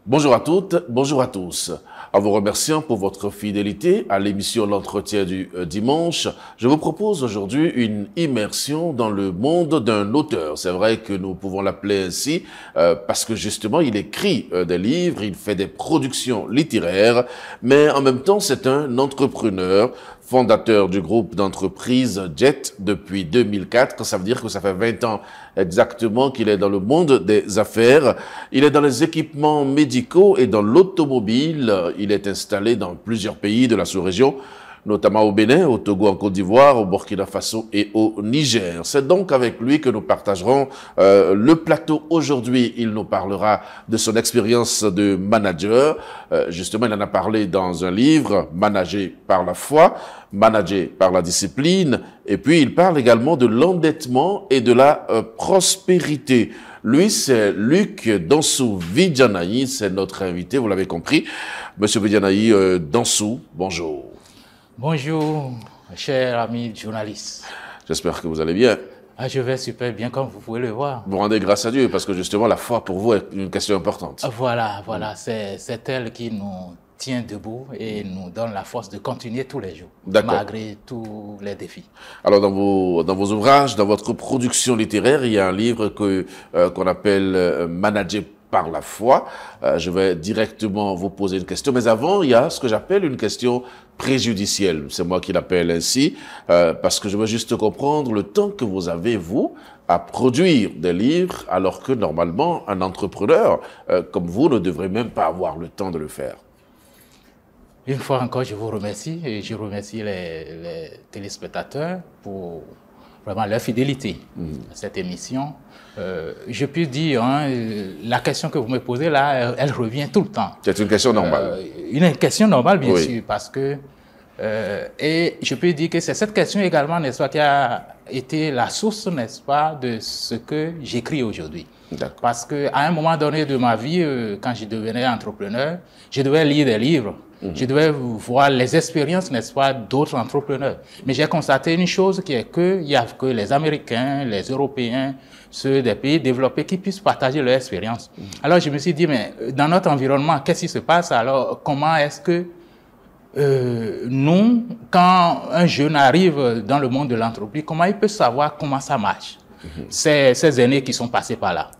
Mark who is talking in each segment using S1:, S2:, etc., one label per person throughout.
S1: Bonjour à toutes, bonjour à tous. En vous remerciant pour votre fidélité à l'émission L'Entretien du dimanche, je vous propose aujourd'hui une immersion dans le monde d'un auteur. C'est vrai que nous pouvons l'appeler ainsi parce que justement il écrit des livres, il fait des productions littéraires, mais en même temps c'est un entrepreneur, fondateur du groupe d'entreprise Jet depuis 2004, ça veut dire que ça fait 20 ans exactement qu'il est dans le monde des affaires. Il est dans les équipements médicaux et dans l'automobile. Il est installé dans plusieurs pays de la sous-région, notamment au Bénin, au Togo, en Côte d'Ivoire, au Burkina Faso et au Niger. C'est donc avec lui que nous partagerons le plateau aujourd'hui. Il nous parlera de son expérience de manager. Justement, il en a parlé dans un livre, Manager par la foi, Manager par la discipline. Et puis, il parle également de l'endettement et de la prospérité. Lui, c'est Luc Dansou Vidjanaï, c'est notre invité, vous l'avez compris. Monsieur Vidjanaï Dansou, bonjour.
S2: Bonjour, cher ami journaliste.
S1: J'espère que vous allez bien.
S2: Ah, je vais super bien, comme vous pouvez le voir.
S1: Vous rendez grâce à Dieu, parce que justement, la foi pour vous est une question importante.
S2: Voilà, c'est elle qui nous tient debout et nous donne la force de continuer tous les jours, malgré tous les défis.
S1: Alors, dans vos ouvrages, dans votre production littéraire, il y a un livre qu'on appelle Manager par la foi. Je vais directement vous poser une question. Mais avant, il y a ce que j'appelle une question préjudicielle. C'est moi qui l'appelle ainsi, parce que je veux juste comprendre le temps que vous avez, vous, à produire des livres, alors que normalement, un entrepreneur comme vous ne devrait même pas avoir le temps de le faire.
S2: Une fois encore, je vous remercie et je remercie les téléspectateurs pour vraiment leur fidélité à cette émission. Je peux dire, la question que vous me posez là, elle revient tout le temps.
S1: C'est une question normale.
S2: Une question normale, bien sûr, parce que... et je peux dire que c'est cette question également, n'est-ce pas, qui a été la source, n'est-ce pas, de ce que j'écris aujourd'hui. Parce qu'à un moment donné de ma vie, quand je devenais entrepreneur, je devais lire des livres. Je devais voir les expériences, n'est-ce pas, d'autres entrepreneurs. Mais j'ai constaté une chose qui est qu'il n'y a que les Américains, les Européens, ceux des pays développés qui puissent partager leur expérience. Alors je me suis dit, mais dans notre environnement, qu'est-ce qui se passe? Alors comment est-ce que nous, quand un jeune arrive dans le monde de l'entreprise, comment il peut savoir comment ça marche? Ces aînés qui sont passés par là.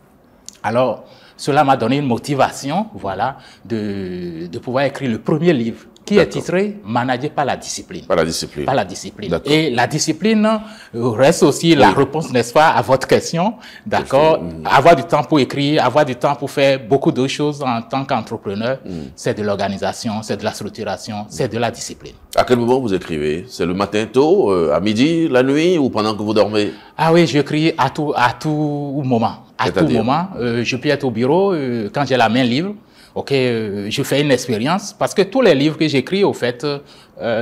S2: Alors, cela m'a donné une motivation, voilà, de pouvoir écrire le premier livre qui est titré « Manager par la discipline ». Par la discipline. Par la discipline. Et la discipline reste aussi la réponse, n'est-ce pas, à votre question, d'accord? Avoir du temps pour écrire, avoir du temps pour faire beaucoup d'autres choses en tant qu'entrepreneur, c'est de l'organisation, c'est de la structuration, c'est de la discipline.
S1: À quel moment vous écrivez? C'est le matin tôt, à midi, la nuit ou pendant que vous dormez? Ah
S2: oui, j'écris à tout moment. À tout moment, je peux être au bureau quand j'ai la main libre. Ok, je fais une expérience parce que tous les livres que j'écris, au fait,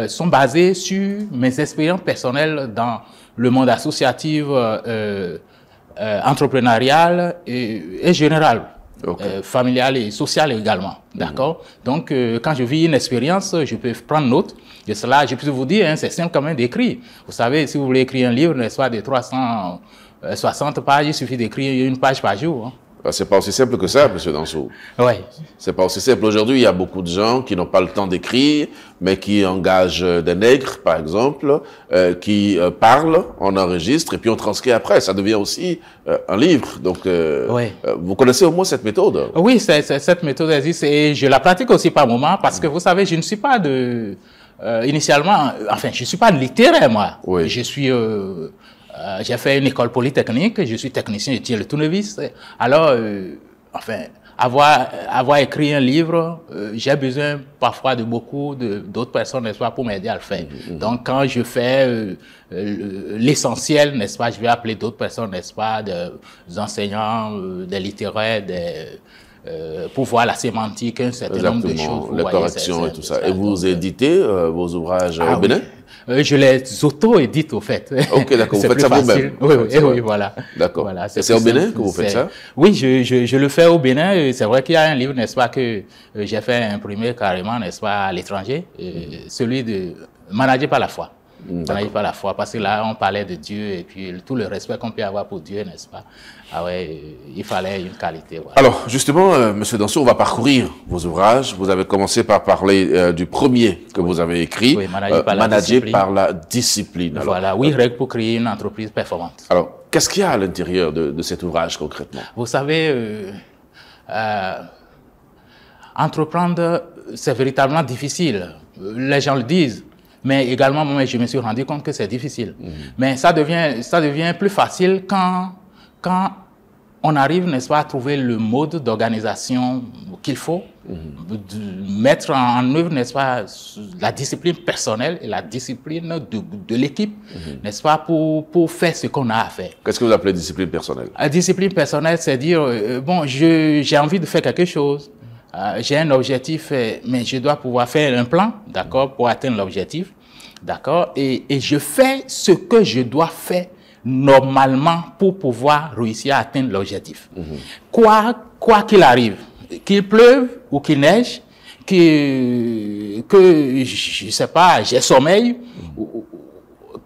S2: sont basés sur mes expériences personnelles dans le monde associatif, entrepreneurial et général, familial et social également. D'accord. Donc, quand je vis une expérience, je peux prendre note de cela. Je peux vous dire, c'est simple quand même d'écrire. Vous savez, si vous voulez écrire un livre, n'est-ce pas, de 360 pages, il suffit d'écrire une page par jour.
S1: C'est pas aussi simple que ça, monsieur Dansou.
S2: Oui.
S1: C'est pas aussi simple. Aujourd'hui, il y a beaucoup de gens qui n'ont pas le temps d'écrire, mais qui engagent des nègres, par exemple, qui parlent, on enregistre et puis on transcrit après. Ça devient aussi un livre. Donc, vous connaissez au moins cette méthode?
S2: Oui, cette méthode existe et je la pratique aussi par moment parce que vous savez, je ne suis pas initialement, enfin, je suis pas littéraire, moi.
S1: Oui.
S2: Je suis... j'ai fait une école polytechnique, je suis technicien, je tiens le tournevis. Alors, enfin, avoir écrit un livre, j'ai besoin parfois de beaucoup d'autres personnes, n'est-ce pas, pour m'aider à le faire. Donc, quand je fais l'essentiel, n'est-ce pas, je vais appeler d'autres personnes, n'est-ce pas, des enseignants, des littéraires, pour voir la sémantique, un certain nombre de choses.
S1: Les corrections et tout ça. Et vous éditez vos ouvrages au Bénin?
S2: Je les auto-édite, au fait.
S1: Ok, d'accord. Vous faites ça vous-même?
S2: Oui, voilà.
S1: D'accord. Voilà, c'est au Bénin que vous faites ça?
S2: Oui, je le fais au Bénin. C'est vrai qu'il y a un livre, n'est-ce pas, que j'ai fait imprimer carrément, n'est-ce pas, à l'étranger, celui de Manager par la foi. Ça n'arrive pas la foi. Parce que là, on parlait de Dieu et puis tout le respect qu'on peut avoir pour Dieu, n'est-ce pas? Ah ouais, il fallait une qualité. Voilà.
S1: Alors, justement, Monsieur Danso, on va parcourir vos ouvrages. Vous avez commencé par parler du premier que vous avez écrit,
S2: oui,
S1: Manager par la discipline. Alors,
S2: voilà, 8 règles pour créer une entreprise performante.
S1: Alors, qu'est-ce qu'il y a à l'intérieur de cet ouvrage concrètement?
S2: Vous savez, entreprendre, c'est véritablement difficile. Les gens le disent. Mais également, moi, je me suis rendu compte que c'est difficile. Mais ça devient plus facile quand on arrive, n'est-ce pas, à trouver le mode d'organisation qu'il faut, de mettre en œuvre, n'est-ce pas, la discipline personnelle et la discipline de l'équipe, n'est-ce pas, pour faire ce qu'on a à faire.
S1: Qu'est-ce que vous appelez discipline personnelle?
S2: La discipline personnelle, c'est dire, bon, j'ai envie de faire quelque chose, j'ai un objectif, mais je dois pouvoir faire un plan, d'accord, pour atteindre l'objectif, d'accord, et je fais ce que je dois faire normalement pour pouvoir réussir à atteindre l'objectif. Quoi qu'il arrive, qu'il pleuve ou qu'il neige, que je sais pas, j'ai sommeil,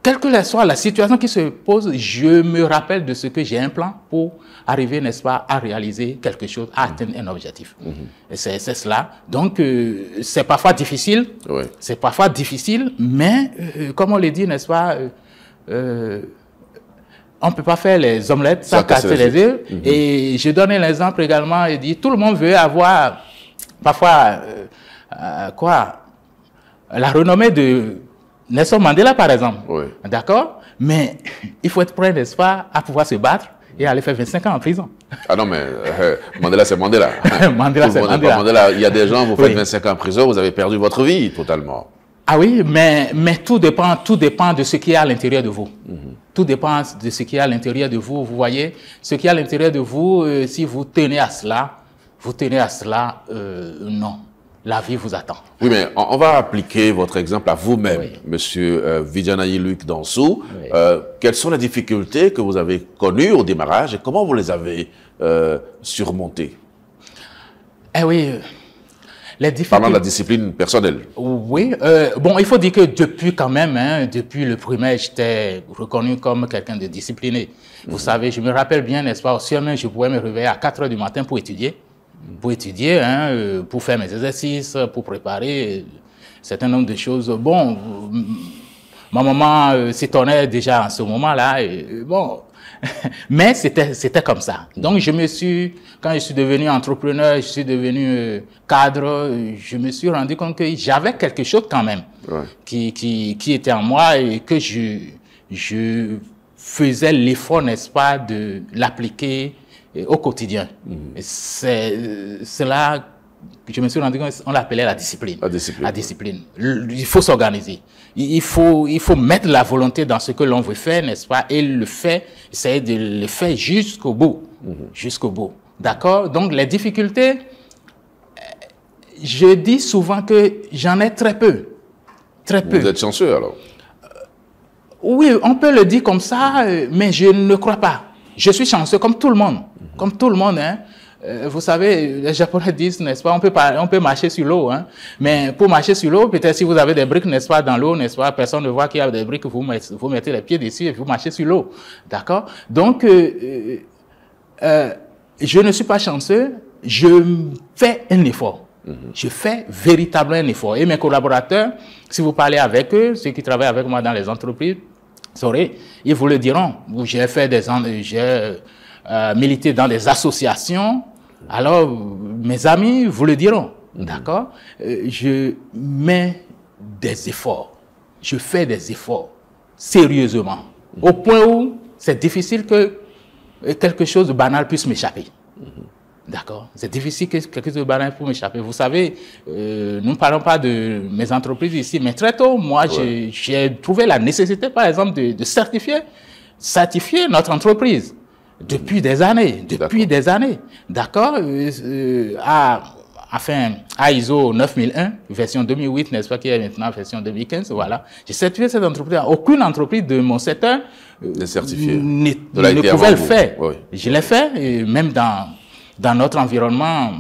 S2: quelle que soit la situation qui se pose, je me rappelle de ce que j'ai un plan pour arriver, n'est-ce pas, à réaliser quelque chose, à atteindre un objectif. Et c'est cela. Donc, c'est parfois difficile. Oui. C'est parfois difficile, mais, comme on le dit, n'est-ce pas, on ne peut pas faire les omelettes sans casser les œufs. Et je donne l'exemple également, et dit, tout le monde veut avoir, parfois, la renommée de Nelson Mandela, par exemple. Oui. D'accord? Mais il faut être prêt, n'est-ce pas, à pouvoir se battre et aller faire 25 ans en prison.
S1: Ah non, mais Mandela, c'est Mandela.
S2: Mandela, c'est Mandela.
S1: Mandela. Il y a des gens, vous faites 25 ans en prison, vous avez perdu votre vie totalement.
S2: Ah oui, mais tout dépend de ce qui est à l'intérieur de vous. Tout dépend de ce qui est à l'intérieur de vous. Vous voyez, ce qui est à l'intérieur de vous, si vous tenez à cela, non. La vie vous attend.
S1: Oui, mais on va appliquer votre exemple à vous-même, Monsieur Vijanayi Luc Danso. Oui. Quelles sont les difficultés que vous avez connues au démarrage et comment vous les avez surmontées?
S2: Eh oui, les difficultés...
S1: Parlant de la discipline personnelle.
S2: Oui, bon, il faut dire que depuis quand même, depuis le primaire, j'étais reconnu comme quelqu'un de discipliné. Vous savez, je me rappelle bien, n'est-ce pas, aussi même, je pouvais me réveiller à 4 heures du matin pour étudier. Pour faire mes exercices, pour préparer un certain nombre de choses. Bon, ma maman s'étonnait déjà en ce moment-là. Bon, mais c'était comme ça. Donc, quand je suis devenu entrepreneur, je suis devenu cadre, je me suis rendu compte que j'avais quelque chose quand même qui était en moi et que je faisais l'effort, n'est-ce pas, de l'appliquer au quotidien. C'est là que je me suis rendu compte qu'on l'appelait la discipline. La discipline. Il faut s'organiser. Il faut mettre la volonté dans ce que l'on veut faire, n'est-ce pas, et essayer de le faire jusqu'au bout. Jusqu'au bout. D'accord? Donc, les difficultés, je dis souvent que j'en ai très peu. Très peu.
S1: Vous êtes chanceux, alors?
S2: Oui, on peut le dire comme ça, mais je ne crois pas. Je suis chanceux comme tout le monde. Comme tout le monde, hein. Vous savez, les Japonais disent, n'est-ce pas, on peut marcher sur l'eau, hein. Mais pour marcher sur l'eau, peut-être si vous avez des briques, n'est-ce pas, dans l'eau, n'est-ce pas, personne ne voit qu'il y a des briques, vous mettez les pieds dessus et vous marchez sur l'eau. D'accord? Donc, je ne suis pas chanceux, je fais un effort. Je fais véritablement un effort. Et mes collaborateurs, si vous parlez avec eux, ceux qui travaillent avec moi dans les entreprises, ils vous le diront. J'ai milité dans des associations. Alors, mes amis vous le diront. D'accord? Je mets des efforts. Je fais des efforts. Sérieusement. Au point où c'est difficile que quelque chose de banal puisse m'échapper. D'accord? C'est difficile que quelque chose de banal puisse m'échapper. Vous savez, nous ne parlons pas de mes entreprises ici, mais très tôt, moi, j'ai trouvé la nécessité, par exemple, de certifier notre entreprise. Depuis des années. D'accord? À ISO 9001, version 2008, n'est-ce pas, qui est maintenant version 2015, voilà. J'ai certifié cette entreprise. Aucune entreprise de mon secteur ne pouvait le faire. Oui. Je l'ai fait, et même dans notre environnement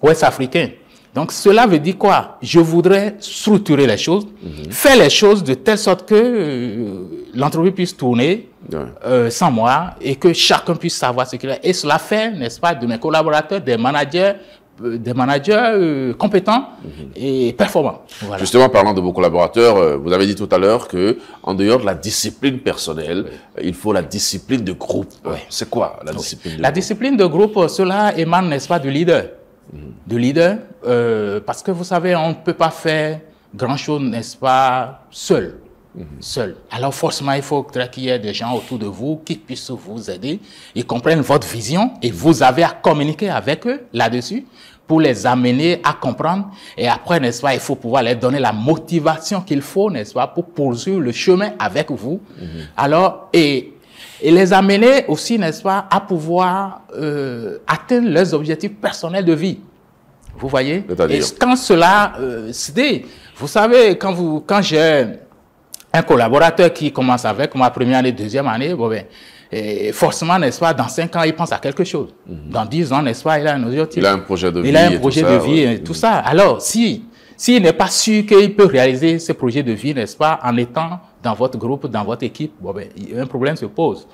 S2: ouest africain. Donc, cela veut dire quoi? Je voudrais structurer les choses, faire les choses de telle sorte que l'entreprise puisse tourner sans moi et que chacun puisse savoir ce qu'il a. Et cela fait, n'est-ce pas, de mes collaborateurs, des managers compétents et performants. Voilà.
S1: Justement, parlant de vos collaborateurs, vous avez dit tout à l'heure que en dehors de la discipline personnelle, il faut la discipline de groupe. C'est quoi la discipline de groupe?
S2: La discipline de groupe, cela émane, n'est-ce pas, du leader. Du leader, parce que vous savez, on ne peut pas faire grand-chose, n'est-ce pas, seul. Seul. Alors forcément, il faut qu'il y ait des gens autour de vous qui puissent vous aider, ils comprennent votre vision et vous avez à communiquer avec eux là-dessus pour les amener à comprendre. Et après, n'est-ce pas, il faut pouvoir leur donner la motivation qu'il faut, n'est-ce pas, pour poursuivre le chemin avec vous. Alors, et les amener aussi, n'est-ce pas, à pouvoir atteindre leurs objectifs personnels de vie. Vous voyez? Et quand cela, vous savez, quand j'ai un collaborateur qui commence avec ma première année, deuxième année, bon ben, et forcément, n'est-ce pas, dans 5 ans, il pense à quelque chose. Dans 10 ans, n'est-ce pas, il a un objectif.
S1: Il a un projet de vie.
S2: Il a un projet de vie et tout ça. Alors, s'il n'est pas sûr qu'il peut réaliser ce projet de vie, n'est-ce pas, en étant dans votre groupe, dans votre équipe, bon ben, un problème se pose.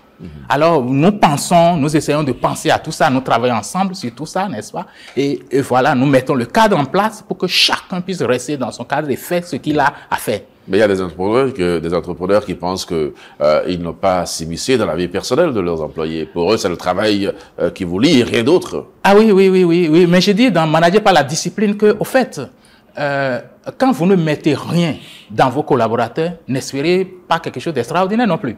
S2: Alors, nous essayons de penser à tout ça, nous travaillons ensemble sur tout ça, n'est-ce pas? Et voilà, nous mettons le cadre en place pour que chacun puisse rester dans son cadre et faire ce qu'il a à faire.
S1: Mais il y a des entrepreneurs qui pensent qu'ils n'ont pas à s'immiscer dans la vie personnelle de leurs employés. Pour eux, c'est le travail qui vous lie et rien d'autre.
S2: Ah oui. Mais je dis dans Manager par la discipline que, au fait, quand vous ne mettez rien dans vos collaborateurs, n'espérez pas quelque chose d'extraordinaire non plus.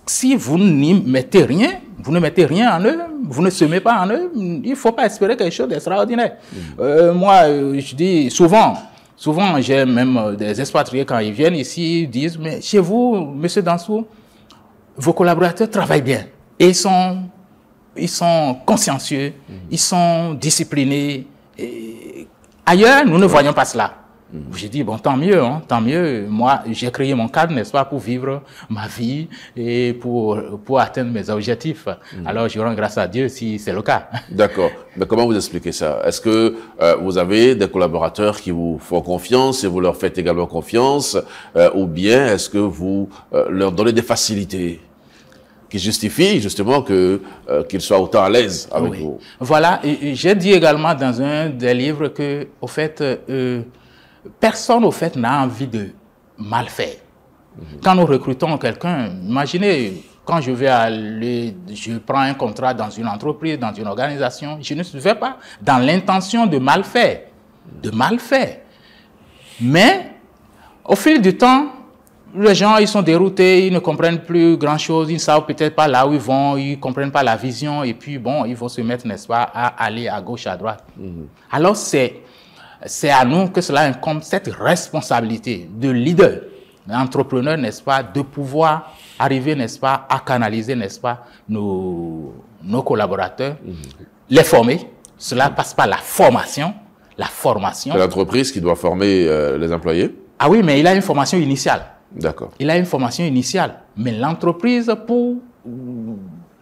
S2: Si vous n'y mettez rien, vous ne mettez rien en eux, vous ne semez pas en eux, il ne faut pas espérer quelque chose d'extraordinaire. Moi, je dis souvent, j'ai même des expatriés quand ils viennent ici, ils disent, mais chez vous, monsieur Dansou, vos collaborateurs travaillent bien. Et ils sont consciencieux, ils sont disciplinés. Et ailleurs, nous ne voyons pas cela. J'ai dit, bon, tant mieux, hein, tant mieux. Moi, j'ai créé mon cadre, n'est-ce pas, pour vivre ma vie et pour atteindre mes objectifs. Alors, je rends grâce à Dieu si c'est le cas. D'accord.
S1: Mais comment vous expliquez ça? Est-ce que vous avez des collaborateurs qui vous font confiance et vous leur faites également confiance? Ou bien est-ce que vous leur donnez des facilités qui justifient justement qu'ils soient autant à l'aise avec vous?
S2: Voilà. J'ai dit également dans un des livres que, au fait, personne, au fait, n'a envie de mal faire. Quand nous recrutons quelqu'un, imaginez, quand je prends un contrat dans une entreprise, dans une organisation, je ne vais pas dans l'intention de mal faire. Mais, au fil du temps, les gens, ils sont déroutés, ils ne comprennent plus grand-chose, ils ne savent peut-être pas là où ils vont, ils ne comprennent pas la vision, et puis, bon, ils vont se mettre, n'est-ce pas, à aller à gauche, à droite. Alors, c'est à nous que cela incombe, cette responsabilité de leader, d'entrepreneur, n'est-ce pas, de pouvoir arriver, n'est-ce pas, à canaliser, n'est-ce pas, nos collaborateurs, les former. Cela passe par la formation. C'est
S1: l'entreprise qui doit former les employés?
S2: Ah oui, mais il a une formation initiale.
S1: D'accord.
S2: Il a une formation initiale. Mais l'entreprise, pour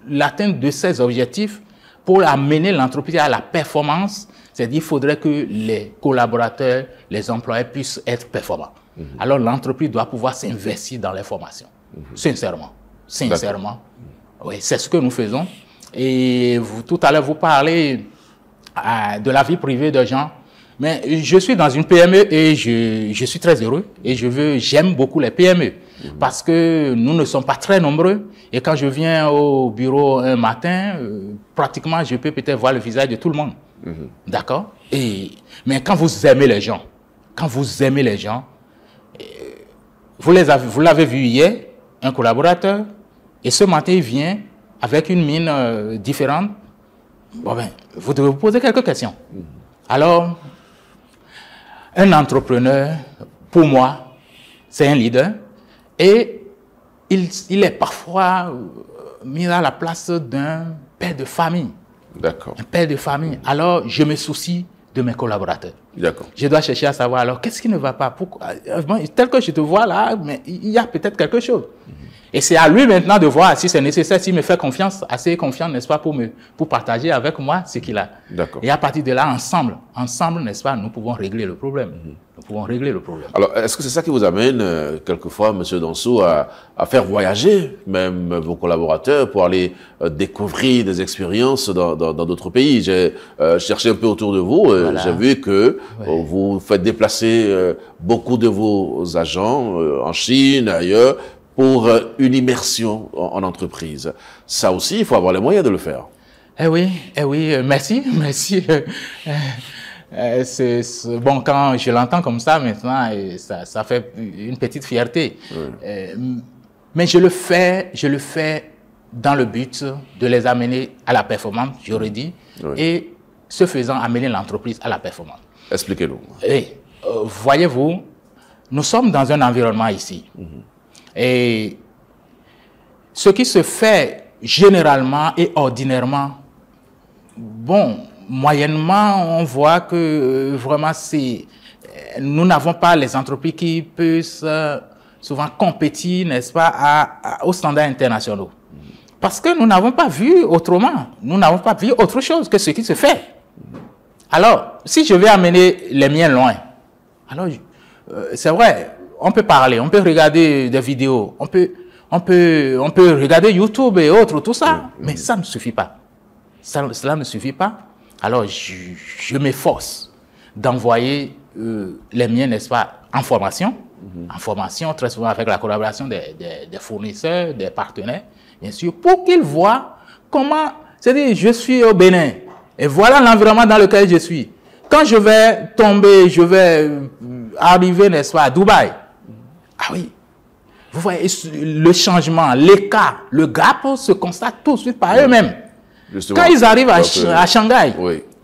S2: l'atteinte de ses objectifs, pour amener l'entreprise à la performance, c'est-à-dire qu'il faudrait que les collaborateurs, les employés puissent être performants. Alors l'entreprise doit pouvoir s'investir dans les formations. Sincèrement. Oui, c'est ce que nous faisons. Et tout à l'heure, vous parlez de la vie privée des gens. Mais je suis dans une PME et je suis très heureux et j'aime beaucoup les PME parce que nous ne sommes pas très nombreux et quand je viens au bureau un matin, pratiquement je peux peut-être voir le visage de tout le monde. D'accord? Mais quand vous aimez les gens, vous l'avez vu hier, un collaborateur, et ce matin il vient avec une mine différente, bon ben, vous devez vous poser quelques questions. Alors, un entrepreneur, pour moi, c'est un leader et il est parfois mis à la place d'un père de famille.
S1: D'accord.
S2: Un père de famille. Alors, je me soucie de mes collaborateurs.
S1: D'accord.
S2: Je dois chercher à savoir, alors, qu'est-ce qui ne va pas? Pourquoi, tel que je te vois là, mais il y a peut-être quelque chose. Et c'est à lui maintenant de voir si c'est nécessaire, s'il me fait confiance, assez confiant, n'est-ce pas, pour partager avec moi ce qu'il a.
S1: D'accord.
S2: Et à partir de là, ensemble, n'est-ce pas, nous pouvons régler le problème. Nous pouvons régler le problème.
S1: Alors, est-ce que c'est ça qui vous amène, quelquefois, M. Danso, à faire voyager même vos collaborateurs pour aller découvrir des expériences dans d'autres pays? J'ai cherché un peu autour de vous, voilà. J'ai vu que vous faites déplacer beaucoup de vos agents en Chine, ailleurs, pour une immersion en entreprise. Ça aussi, il faut avoir les moyens de le faire.
S2: Eh oui, merci. Bon, quand je l'entends comme ça maintenant, ça fait une petite fierté. Oui. Mais je le fais dans le but de les amener à la performance, j'aurais dit, oui. Et ce faisant, amener l'entreprise à la performance.
S1: Expliquez-nous.
S2: Voyez-vous, nous sommes dans un environnement ici. Et ce qui se fait généralement et ordinairement, bon, moyennement, on voit que vraiment nous n'avons pas les entreprises qui peuvent souvent compétir, n'est-ce pas, aux standards internationaux. Parce que nous n'avons pas vu autrement, nous n'avons pas vu autre chose que ce qui se fait. Alors, si je vais amener les miens loin, alors c'est vrai, on peut parler, on peut regarder des vidéos, on peut regarder YouTube et autres, tout ça, mais ça ne suffit pas. Cela ne suffit pas. Alors, je m'efforce d'envoyer les miens, n'est-ce pas, en formation. En formation, très souvent avec la collaboration des fournisseurs, des partenaires, bien sûr, pour qu'ils voient comment, c'est-à-dire, je suis au Bénin, et voilà l'environnement dans lequel je suis. Quand je vais tomber, je vais arriver, n'est-ce pas, à Dubaï. Ah oui, vous voyez, le changement, l'écart, le gap se constate tout de suite par eux-mêmes. Quand ils arrivent à Shanghai,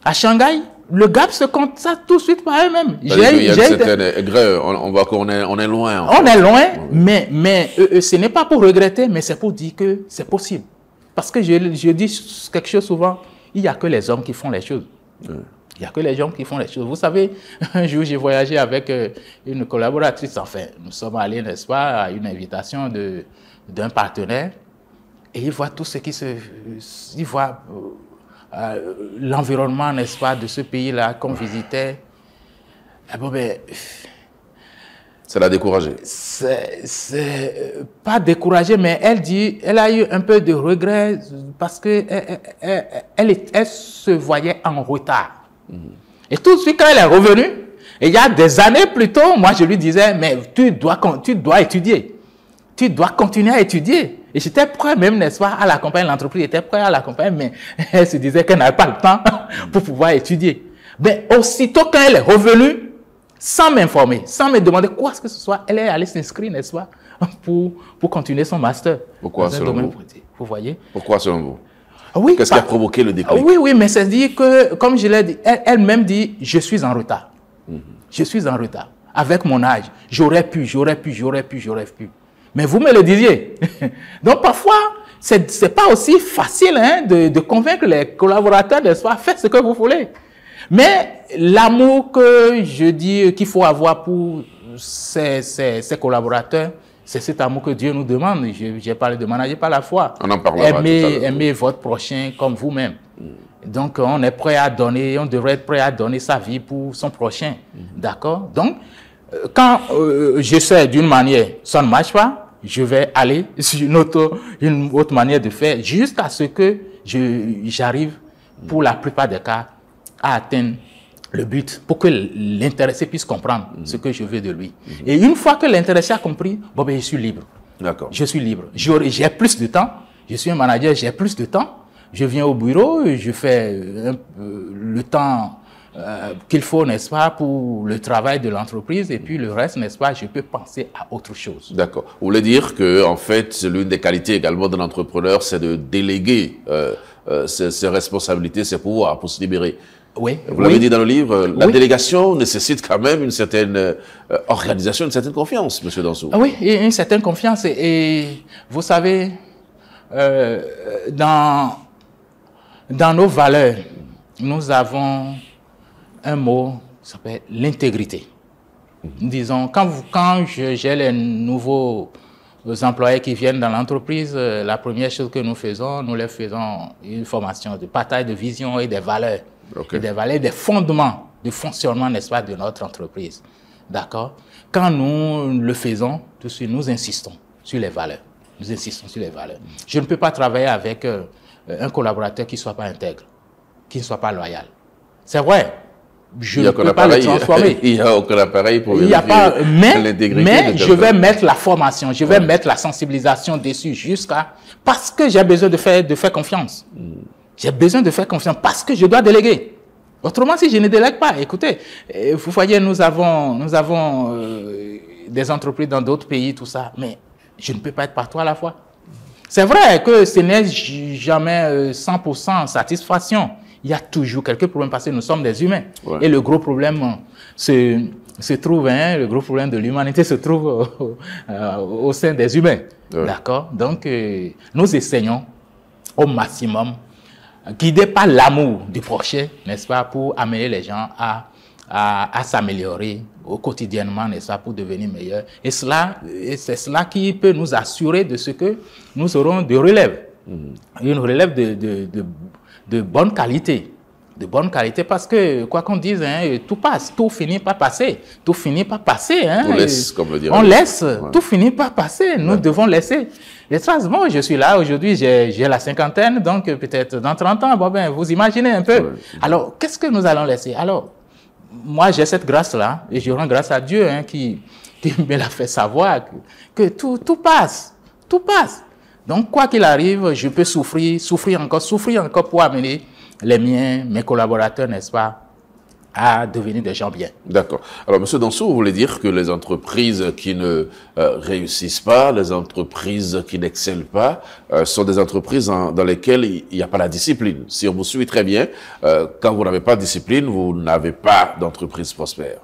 S2: à Shanghai, le gap se constate tout de suite par eux-mêmes.
S1: Il y a une certaine aigreur, on voit qu'on est loin.
S2: On est loin, mais ce n'est pas pour regretter, mais c'est pour dire que c'est possible. Parce que je dis quelque chose souvent, il n'y a que les hommes qui font les choses. Il n'y a que les gens qui font les choses. Vous savez, un jour, j'ai voyagé avec une collaboratrice. Enfin, nous sommes allés, n'est-ce pas, à une invitation d'un partenaire. Et il voit tout ce qui se... Il voit l'environnement, n'est-ce pas, de ce pays-là qu'on visitait. Ah bon, ben...
S1: Ça l'a découragée.
S2: C'est pas découragée, mais elle a eu un peu de regret parce qu'elle se voyait en retard. Et tout de suite, quand elle est revenue, et il y a des années plus tôt, moi je lui disais, mais tu dois étudier. Tu dois continuer à étudier. Et j'étais prêt même, n'est-ce pas, à l'accompagner, l'entreprise était prête à l'accompagner, mais elle se disait qu'elle n'avait pas le temps pour pouvoir étudier. Mais aussitôt quand elle est revenue, sans m'informer, sans me demander quoi que ce soit, elle est allée s'inscrire, n'est-ce pas, pour continuer son master.
S1: Pourquoi selon vous?
S2: Vous voyez?
S1: Pourquoi selon vous?
S2: Oui,
S1: qu'est-ce qui a provoqué le déclic?
S2: Oui, mais c'est dire que, comme je l'ai dit, elle-même dit, je suis en retard. Je suis en retard. Avec mon âge, j'aurais pu. Mais vous me le disiez. Donc parfois, c'est pas aussi facile de convaincre les collaborateurs de soi, faites ce que vous voulez. Mais l'amour que je dis qu'il faut avoir pour ses collaborateurs, c'est cet amour que Dieu nous demande. J'ai parlé de manager par la foi.
S1: On en parlera.
S2: Aimez votre prochain comme vous-même. Donc, on est prêt à donner, on devrait être prêt à donner sa vie pour son prochain. D'accord? Donc, quand j'essaie d'une manière, ça ne marche pas, je vais aller sur une autre manière de faire jusqu'à ce que j'arrive, pour la plupart des cas, à atteindre le but pour que l'intéressé puisse comprendre ce que je veux de lui. Et une fois que l'intéressé a compris, bon, ben, je suis libre.
S1: D'accord.
S2: Je suis libre. J'ai plus de temps. Je suis un manager, j'ai plus de temps. Je viens au bureau, je fais le temps qu'il faut, n'est-ce pas, pour le travail de l'entreprise, et puis le reste, n'est-ce pas, je peux penser à autre chose.
S1: D'accord. Vous voulez dire que, en fait, l'une des qualités également de l'entrepreneur, c'est de déléguer ses responsabilités, ses pouvoirs pour se libérer.
S2: Oui.
S1: Vous l'avez dit dans le livre, la délégation nécessite quand même une certaine organisation, une certaine confiance, Monsieur Danso.
S2: Oui, une certaine confiance. Et vous savez, dans nos valeurs, nous avons un mot qui s'appelle l'intégrité. Disons, quand j'ai les nouveaux employés qui viennent dans l'entreprise, la première chose que nous faisons, nous leur faisons une formation de partage de vision et des valeurs. Et des valeurs, des fondements de fonctionnement, n'est-ce pas, de notre entreprise. D'accord? Quand nous le faisons, tout de suite, nous insistons sur les valeurs. Nous insistons sur les valeurs. Je ne peux pas travailler avec un collaborateur qui ne soit pas intègre, qui ne soit pas loyal. C'est vrai. Je ne peux pas le transformer.
S1: Il n'y a aucun appareil pour vérifier l'intégrité.
S2: Mais je vais mettre la formation, je vais mettre la sensibilisation dessus jusqu'à... Parce que j'ai besoin de faire confiance. J'ai besoin de faire confiance parce que je dois déléguer. Autrement, si je ne délègue pas, écoutez, vous voyez, nous avons des entreprises dans d'autres pays, tout ça, mais je ne peux pas être partout à la fois. C'est vrai que ce n'est jamais 100% satisfaction. Il y a toujours quelques problèmes parce que nous sommes des humains. Et le gros problème se trouve, le gros problème de l'humanité se trouve au sein des humains. D'accord? Donc, nous essayons au maximum, guidés par l'amour du prochain, n'est-ce pas, pour amener les gens à s'améliorer quotidiennement, n'est-ce pas, pour devenir meilleurs. Et c'est cela qui peut nous assurer de ce que nous aurons de relève. Une relève de bonne qualité. De bonne qualité parce que, quoi qu'on dise, hein, tout passe, tout finit par passer. Tout finit par passer. Hein,
S1: on laisse, comme le dirait.
S2: On laisse, tout finit par passer. Nous devons laisser les traces. Bon, je suis là aujourd'hui, j'ai la cinquantaine, donc peut-être dans 30 ans, bon, ben, vous imaginez un peu. Alors, qu'est-ce que nous allons laisser? Alors, moi, j'ai cette grâce-là, et je rends grâce à Dieu hein, qui me l'a fait savoir que tout passe. Tout passe. Donc, quoi qu'il arrive, je peux souffrir encore pour amener les miens, mes collaborateurs, n'est-ce pas, à devenir des gens bien.
S1: D'accord. Alors, M. Dansou, vous voulez dire que les entreprises qui ne réussissent pas, les entreprises qui n'excellent pas, sont des entreprises dans lesquelles il n'y a pas la discipline. Si on vous suit très bien, quand vous n'avez pas de discipline, vous n'avez pas d'entreprise prospère.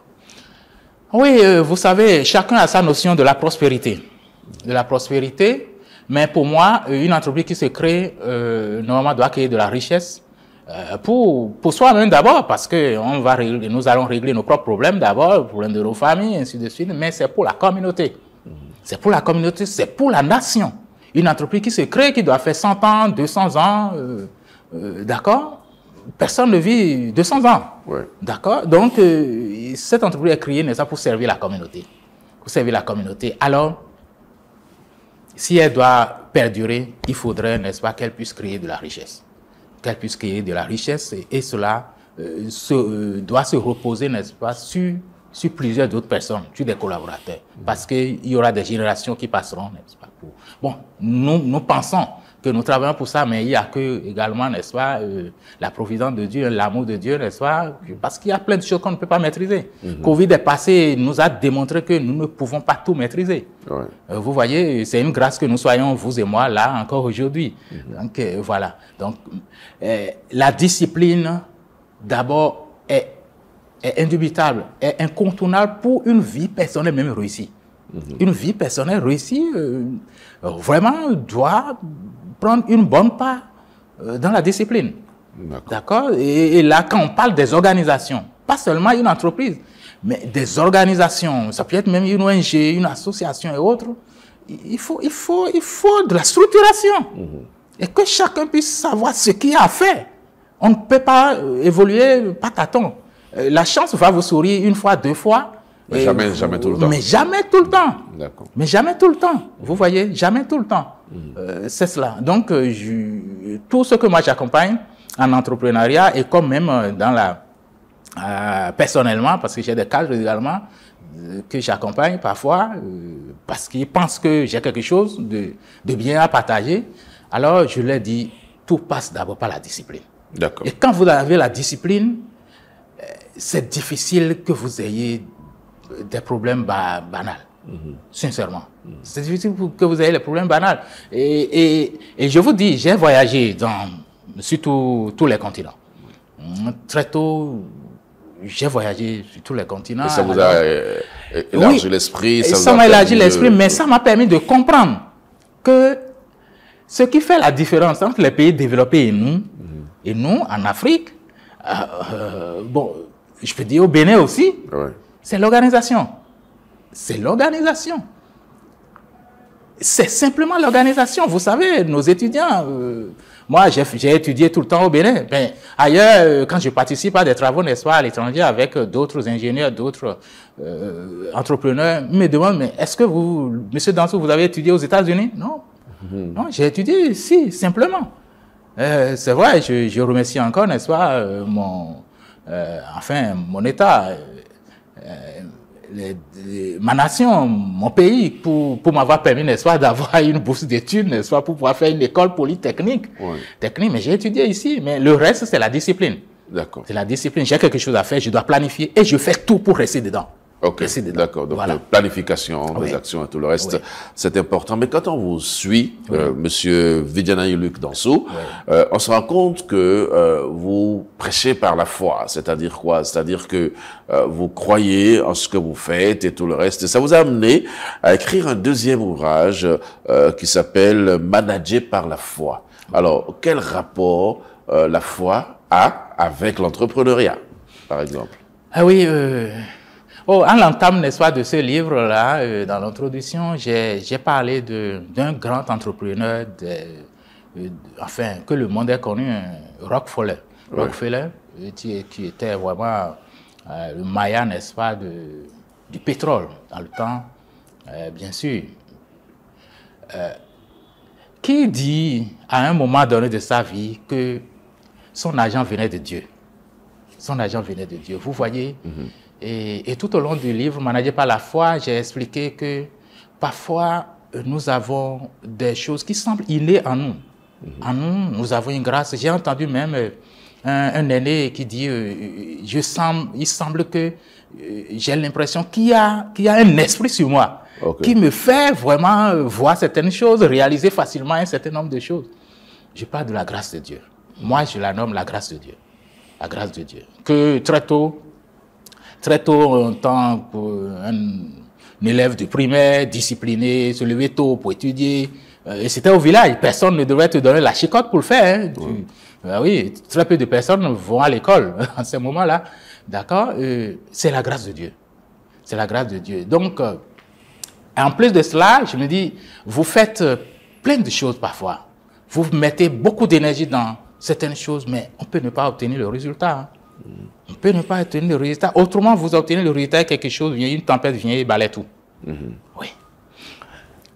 S2: Oui, vous savez, chacun a sa notion de la prospérité. De la prospérité. Mais pour moi, une entreprise qui se crée, normalement, doit créer de la richesse pour soi-même d'abord, parce que nous allons régler nos propres problèmes d'abord, les problèmes de nos familles, ainsi de suite, mais c'est pour la communauté. C'est pour la communauté, c'est pour la nation. Une entreprise qui se crée, qui doit faire 100 ans, 200 ans, d'accord? Personne ne vit 200 ans, d'accord? Donc, cette entreprise est créée, n'est-ce pas, pour servir la communauté. Pour servir la communauté. Alors, si elle doit perdurer, il faudrait, n'est-ce pas, qu'elle puisse créer de la richesse. Qu'elle puisse créer de la richesse et cela doit se reposer, n'est-ce pas, sur plusieurs autres personnes, sur des collaborateurs. Parce qu'il y aura des générations qui passeront, n'est-ce pas. Bon, nous pensons que nous travaillons pour ça, mais il y a que également, n'est-ce pas, la providence de Dieu, l'amour de Dieu, n'est-ce pas, parce qu'il y a plein de choses qu'on ne peut pas maîtriser. Covid est passé, nous a démontré que nous ne pouvons pas tout maîtriser. Vous voyez, c'est une grâce que nous soyons, vous et moi, là, encore aujourd'hui. Donc, voilà. Donc, la discipline, d'abord, est indubitable, est incontournable pour une vie personnelle même réussie. Une vie personnelle réussie, vraiment, doit prendre une bonne part dans la discipline. D'accord? Et là, quand on parle des organisations, pas seulement une entreprise, mais des organisations, ça peut être même une ONG, une association et autres, il faut de la structuration. Et que chacun puisse savoir ce qu'il y a à faire. On ne peut pas évoluer pas tâton. La chance va vous sourire une fois, deux fois.
S1: Mais jamais tout le temps.
S2: Mais jamais tout le temps. Mais jamais tout le temps. Vous voyez, jamais tout le temps. C'est cela. Donc, tout ce que moi j'accompagne en entrepreneuriat et comme même personnellement, parce que j'ai des cadres également que j'accompagne parfois, parce qu'ils pensent que j'ai quelque chose de bien à partager. Alors, je leur dis, tout passe d'abord par la discipline. Et quand vous avez la discipline, c'est difficile que vous ayez des problèmes banals, sincèrement. C'est difficile que vous ayez des problèmes banals. Et je vous dis, j'ai voyagé sur tous les continents. Très tôt, j'ai voyagé sur tous les continents.
S1: Et ça vous a élargi l'esprit?
S2: Ça m'a élargi l'esprit, mais ça m'a permis de comprendre que ce qui fait la différence entre les pays développés et nous en Afrique, bon, je peux dire au Bénin aussi,
S1: Ouais.
S2: c'est l'organisation. C'est l'organisation. C'est simplement l'organisation. Vous savez, nos étudiants, moi j'ai étudié tout le temps au Bénin. Ben, ailleurs, quand je participe à des travaux, n'est-ce pas, à l'étranger avec d'autres ingénieurs, d'autres entrepreneurs, ils me demandent, mais est-ce que vous, monsieur Dansou, vous avez étudié aux États-Unis? Non. Non, j'ai étudié ici, simplement. C'est vrai, je remercie encore, n'est-ce pas, mon État, ma nation, mon pays, pour m'avoir permis, n'est-ce pas, d'avoir une bourse d'études, n'est-ce pas, pour pouvoir faire une école polytechnique. Oui. Technique, mais j'ai étudié ici, mais le reste, c'est la discipline.
S1: D'accord.
S2: C'est la discipline. J'ai quelque chose à faire, je dois planifier et je fais tout pour rester dedans.
S1: Ok, d'accord. Donc, voilà. Planification, les actions et tout le reste, c'est important. Mais quand on vous suit, Monsieur Vidjanaï Luc Dansou, on se rend compte que vous prêchez par la foi. C'est-à-dire quoi? C'est-à-dire que vous croyez en ce que vous faites et tout le reste. Et ça vous a amené à écrire un deuxième ouvrage qui s'appelle « Manager par la foi ». Alors, quel rapport la foi a avec l'entrepreneuriat, par exemple?
S2: Ah oui, en l'entame, n'est-ce pas, de ce livre-là, dans l'introduction, j'ai parlé d'un grand entrepreneur, que le monde a connu, Rockefeller. Oui. Rockefeller, qui était vraiment le maillard, n'est-ce pas, du pétrole dans le temps, bien sûr. Qui dit, à un moment donné de sa vie, que son argent venait de Dieu. Son argent venait de Dieu. Vous voyez, et tout au long du livre, Manager par la foi, j'ai expliqué que parfois, nous avons des choses qui semblent innées en nous. En nous, nous avons une grâce. J'ai entendu même un aîné qui dit, il semble que j'ai l'impression qu'il y a un esprit sur moi qui me fait vraiment voir certaines choses, réaliser facilement un certain nombre de choses. Je parle de la grâce de Dieu. Moi, je la nomme la grâce de Dieu. La grâce de Dieu. Que très tôt, en tant qu'un élève de primaire, discipliné, se lever tôt pour étudier, et c'était au village, personne ne devrait te donner la chicotte pour le faire. Hein. Oui, très peu de personnes vont à l'école en ce moment-là. D'accord? C'est la grâce de Dieu. C'est la grâce de Dieu. Donc, en plus de cela, je me dis, vous faites plein de choses parfois. Vous mettez beaucoup d'énergie dans certaines choses, mais on peut ne pas obtenir le résultat. Hein. On peut ne pas obtenir le résultat. Autrement, vous obtenez le résultat, quelque chose vient, une tempête vient et balaye tout. Oui.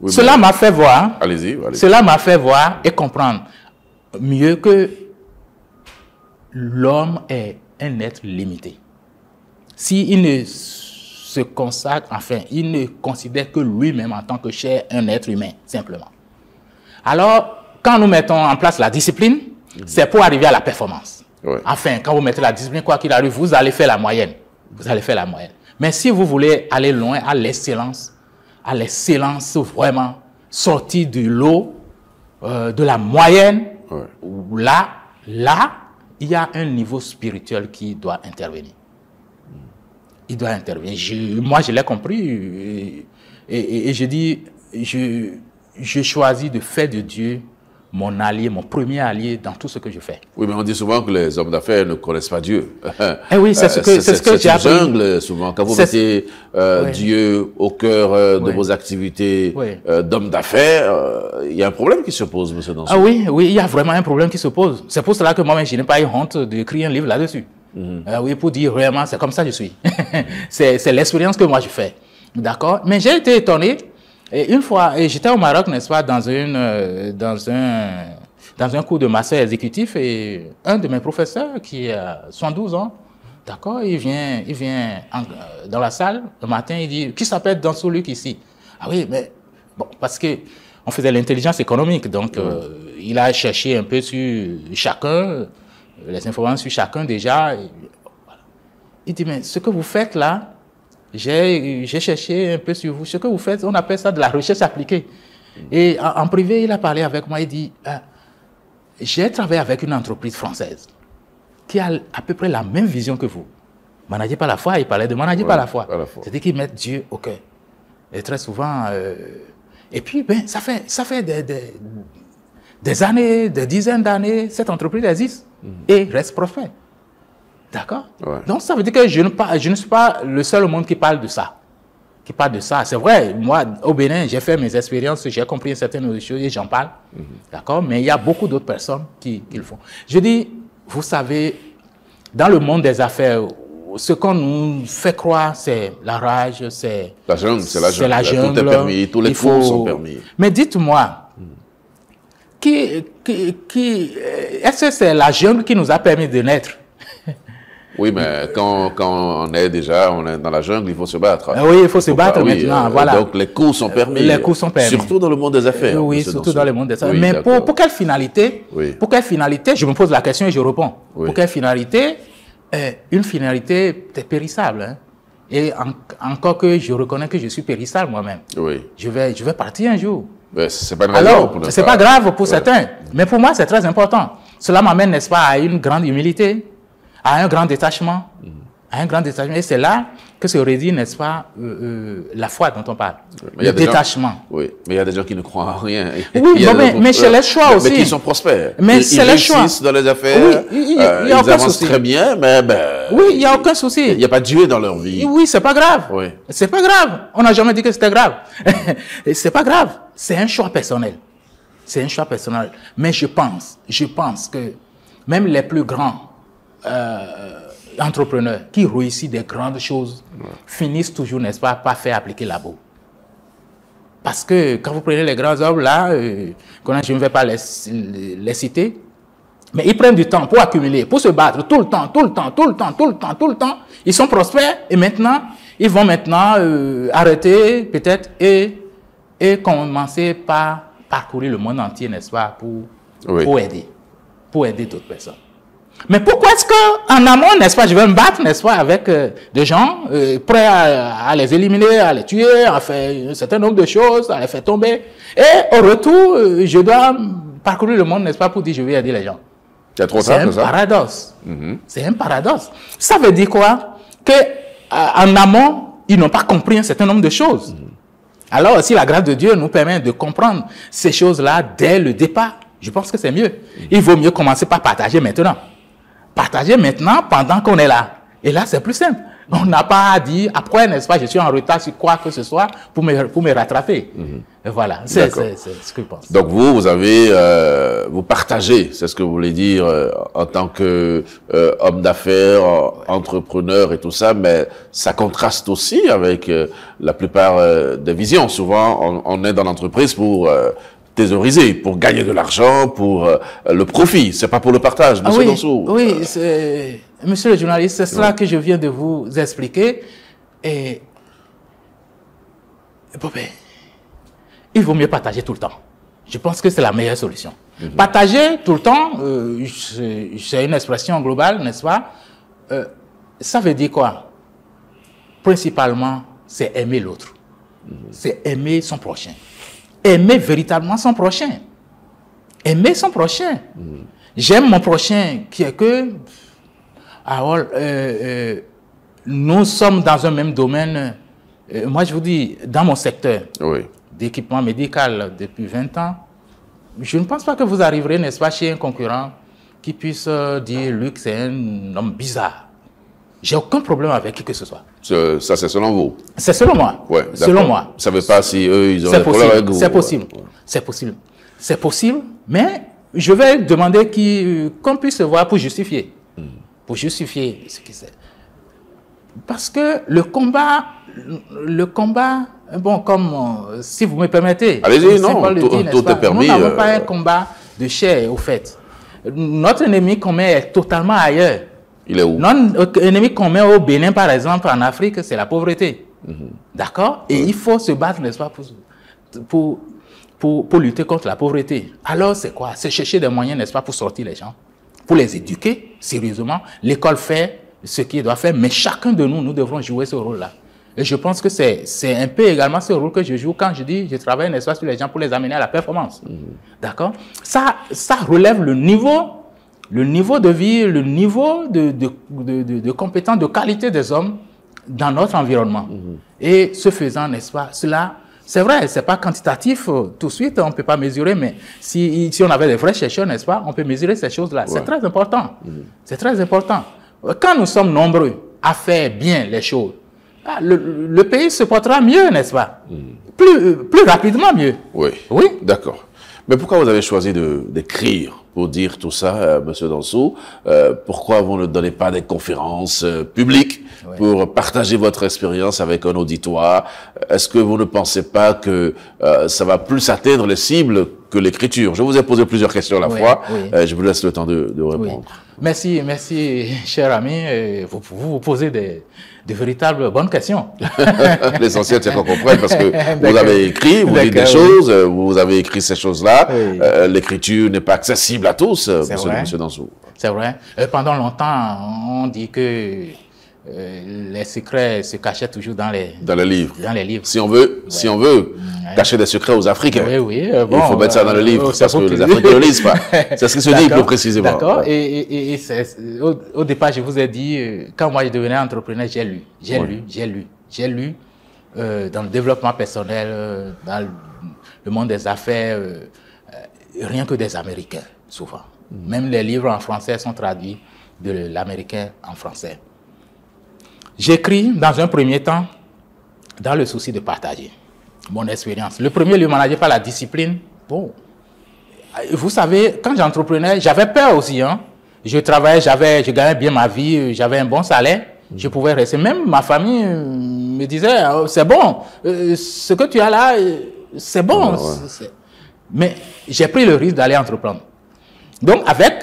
S2: Cela m'a fait voir.
S1: Allez-y.
S2: Cela m'a fait voir et comprendre mieux que l'homme est un être limité. S'il ne se consacre, il ne considère que lui-même en tant que chair un être humain, simplement. Alors, quand nous mettons en place la discipline, c'est pour arriver à la performance. Ouais. Quand vous mettez la discipline, quoi qu'il arrive, vous allez faire la moyenne. Vous allez faire la moyenne. Mais si vous voulez aller loin à l'excellence vraiment, sortir du lot, de la moyenne, là, il y a un niveau spirituel qui doit intervenir. Il doit intervenir. Moi, je l'ai compris et je dis, je choisis de faire de Dieu mon allié, mon premier allié dans tout ce que je fais. Oui,
S1: mais on dit souvent que les hommes d'affaires ne connaissent pas Dieu.
S2: Eh oui, c'est ce que j'ai appris.
S1: C'est une jungle, souvent. Quand vous mettez Dieu au cœur de vos activités d'hommes d'affaires, il y a un problème qui se pose, monsieur Dansou.
S2: Ah oui, il y a vraiment un problème qui se pose. C'est pour cela que moi-même, je n'ai pas eu honte d'écrire un livre là-dessus. Oui, pour dire vraiment, c'est comme ça que je suis. C'est l'expérience que moi je fais. D'accord? Mais j'ai été étonné. Et une fois, j'étais au Maroc, n'est-ce pas, dans un cours de master exécutif, et un de mes professeurs qui a 112 ans, d'accord, il vient dans la salle le matin, il dit, qui s'appelle Dansou Luc ici? Ah oui, mais bon, parce que on faisait l'intelligence économique, donc il a cherché un peu sur chacun, les informations sur chacun déjà. Et, voilà. Il dit, mais ce que vous faites là, j'ai cherché un peu sur vous. Ce que vous faites, on appelle ça de la recherche appliquée. Et en privé, il a parlé avec moi, il dit, j'ai travaillé avec une entreprise française qui a à peu près la même vision que vous. Manager par la foi, il parlait de manager par la foi. C'est-à-dire qu'ils mettent Dieu au cœur. Et très souvent, et puis, ça fait des années, des dizaines d'années, cette entreprise existe et reste prospère. D'accord? Donc, ça veut dire que je ne suis pas le seul au monde qui parle de ça. C'est vrai, moi, au Bénin, j'ai fait mes expériences, j'ai compris certaines choses et j'en parle. D'accord? Mais il y a beaucoup d'autres personnes qui le font. Je dis, vous savez, dans le monde des affaires, ce qu'on nous fait croire, c'est la rage, c'est
S1: la jungle.
S2: C'est la jungle.
S1: Tout est permis, tous les coups sont permis.
S2: Mais dites-moi, est-ce que c'est la jungle qui nous a permis de naître?
S1: Oui, mais quand on est dans la jungle, il faut se battre.
S2: Oui, il faut se battre maintenant, voilà.
S1: Donc les coups sont permis.
S2: Les coups sont permis.
S1: Surtout dans le monde des affaires.
S2: Oui, surtout dans le monde des affaires. Mais pour quelle finalité? Pour quelle finalité? Je me pose la question et je réponds. Pour quelle finalité? Une finalité périssable. Hein. Et encore que je reconnais que je suis périssable moi-même. Oui. Je vais partir un jour.
S1: C'est pas une raison.
S2: Alors, c'est pas grave pour certains, mais pour moi, c'est très important. Cela m'amène, n'est-ce pas, à une grande humilité, à un grand détachement. Et c'est là que se réduit, n'est-ce pas, la foi dont on parle. Le détachement.
S1: Oui, mais il y a des gens qui ne croient en rien.
S2: Oui, mais chez les choix aussi.
S1: Mais qui sont prospères.
S2: Mais c'est les choix.
S1: Ils réussissent dans les affaires,
S2: oui, ils
S1: avancent très bien, mais
S2: oui, il n'y a aucun souci.
S1: Il n'y a pas Dieu dans leur vie.
S2: Oui, c'est pas grave.
S1: Oui.
S2: C'est pas grave. On n'a jamais dit que c'était grave. C'est pas grave. C'est un choix personnel. C'est un choix personnel. Mais je pense que même les plus grands entrepreneurs qui réussissent des grandes choses finissent toujours, n'est-ce pas, par faire appliquer la boue. Parce que quand vous prenez les grands hommes là, je ne vais pas les citer, mais ils prennent du temps pour accumuler, pour se battre tout le temps. Ils sont prospères et maintenant, ils vont arrêter peut-être et commencer par parcourir le monde entier, n'est-ce pas, pour aider d'autres personnes. Mais pourquoi est-ce qu'en amont, n'est-ce pas, je vais me battre, n'est-ce pas, avec des gens prêts à les éliminer, à les tuer, à faire un certain nombre de choses, à les faire tomber. Et au retour, je dois parcourir le monde, n'est-ce pas, pour dire je vais aider les gens. C'est un paradoxe. C'est un paradoxe. Ça veut dire quoi? Qu'en amont, ils n'ont pas compris un certain nombre de choses. Alors, si la grâce de Dieu nous permet de comprendre ces choses-là dès le départ, je pense que c'est mieux. Il vaut mieux commencer par partager maintenant. Partager maintenant pendant qu'on est là. Et là, c'est plus simple. On n'a pas à dire, après, n'est-ce pas, je suis en retard sur quoi que ce soit pour me rattraper. Et voilà, c'est ce que je pense.
S1: Donc vous partagez, c'est ce que vous voulez dire, en tant que homme d'affaires, entrepreneur et tout ça, mais ça contraste aussi avec la plupart des visions. Souvent, on est dans l'entreprise pour thésauriser, pour gagner de l'argent, pour le profit. C'est pas pour le partage, monsieur Donsou.
S2: Oui, monsieur le journaliste, c'est cela que je viens de vous expliquer. Et bon, il vaut mieux partager tout le temps. Je pense que c'est la meilleure solution. Partager tout le temps, c'est une expression globale, n'est-ce pas? Ça veut dire quoi? Principalement, c'est aimer l'autre. C'est aimer son prochain. Aimer véritablement son prochain. Aimer son prochain. J'aime mon prochain qui est que... Alors, nous sommes dans un même domaine. Moi, je vous dis, dans mon secteur d'équipement médical depuis 20 ans, je ne pense pas que vous arriverez, n'est-ce pas, chez un concurrent qui puisse dire « Luc, c'est un homme bizarre ». J'ai aucun problème avec qui que ce soit.
S1: Ça, c'est selon vous?
S2: C'est selon moi.
S1: Ouais,
S2: selon moi.
S1: Vous ne savez pas si eux, ils ont des problèmes avec vous?
S2: C'est possible. C'est possible. C'est possible, mais je vais demander qu'on puisse se voir pour justifier. Pour justifier ce qui c'est. Parce que le combat, bon, comme, si vous me permettez.
S1: Allez-y, non, tout est permis.
S2: Nous n'avons pas un combat de chair, au fait. Notre ennemi commun est totalement ailleurs.
S1: Il est où?
S2: Notre ennemi commun au Bénin, par exemple, en Afrique, c'est la pauvreté. D'accord? Et il faut se battre, n'est-ce pas, pour lutter contre la pauvreté. Alors, c'est quoi? C'est chercher des moyens, n'est-ce pas, pour sortir les gens, pour les éduquer sérieusement. L'école fait ce qu'il doit faire, mais chacun de nous, nous devrons jouer ce rôle-là. Et je pense que c'est un peu également ce rôle que je joue quand je dis je travaille, n'est-ce pas, sur les gens pour les amener à la performance. D'accord? Ça relève le niveau de vie, le niveau de compétence, de qualité des hommes dans notre environnement. Et ce faisant, n'est-ce pas, cela, c'est vrai, c'est pas quantitatif tout de suite, on ne peut pas mesurer, mais si on avait des vrais chercheurs, n'est-ce pas, on peut mesurer ces choses-là. C'est très important. C'est très important. quand nous sommes nombreux à faire bien les choses, le pays se portera mieux, n'est-ce pas? Plus rapidement mieux.
S1: Oui.
S2: Oui.
S1: D'accord. Mais pourquoi vous avez choisi d'écrire pour dire tout ça, Monsieur Danso? Pourquoi vous ne donnez pas des conférences publiques pour partager votre expérience avec un auditoire? Est-ce que vous ne pensez pas que ça va plus atteindre les cibles que l'écriture? Je vous ai posé plusieurs questions à la fois. Oui. Je vous laisse le temps de répondre.
S2: Oui. Merci, cher ami. Vous posez de véritables bonnes questions.
S1: L'essentiel, c'est qu'on comprenne, parce que vous avez écrit, vous dites des choses, vous avez écrit ces choses-là. Oui. L'écriture n'est pas accessible à tous, monsieur Danso.
S2: C'est vrai. Pendant longtemps, on dit que les secrets se cachaient toujours dans les livres. Dans les livres.
S1: Si on veut cacher des secrets aux Africains, il faut mettre ça dans le livre, parce que les Africains ne le lisent pas. C'est ce qui se dit plus précisément.
S2: D'accord. Et au départ, je vous ai dit, quand moi je devenais entrepreneur, j'ai lu dans le développement personnel, dans le monde des affaires, rien que des Américains, souvent. Même les livres en français sont traduits de l'américain en français. J'écris dans un premier temps dans le souci de partager mon expérience. Le premier livre managé par la discipline. Bon, vous savez, quand j'entreprenais, j'avais peur aussi. Hein. Je travaillais, je gagnais bien ma vie, j'avais un bon salaire. Je pouvais rester. Même ma famille me disait, c'est bon, ce que tu as là, c'est bon. Mais j'ai pris le risque d'aller entreprendre. Donc, avec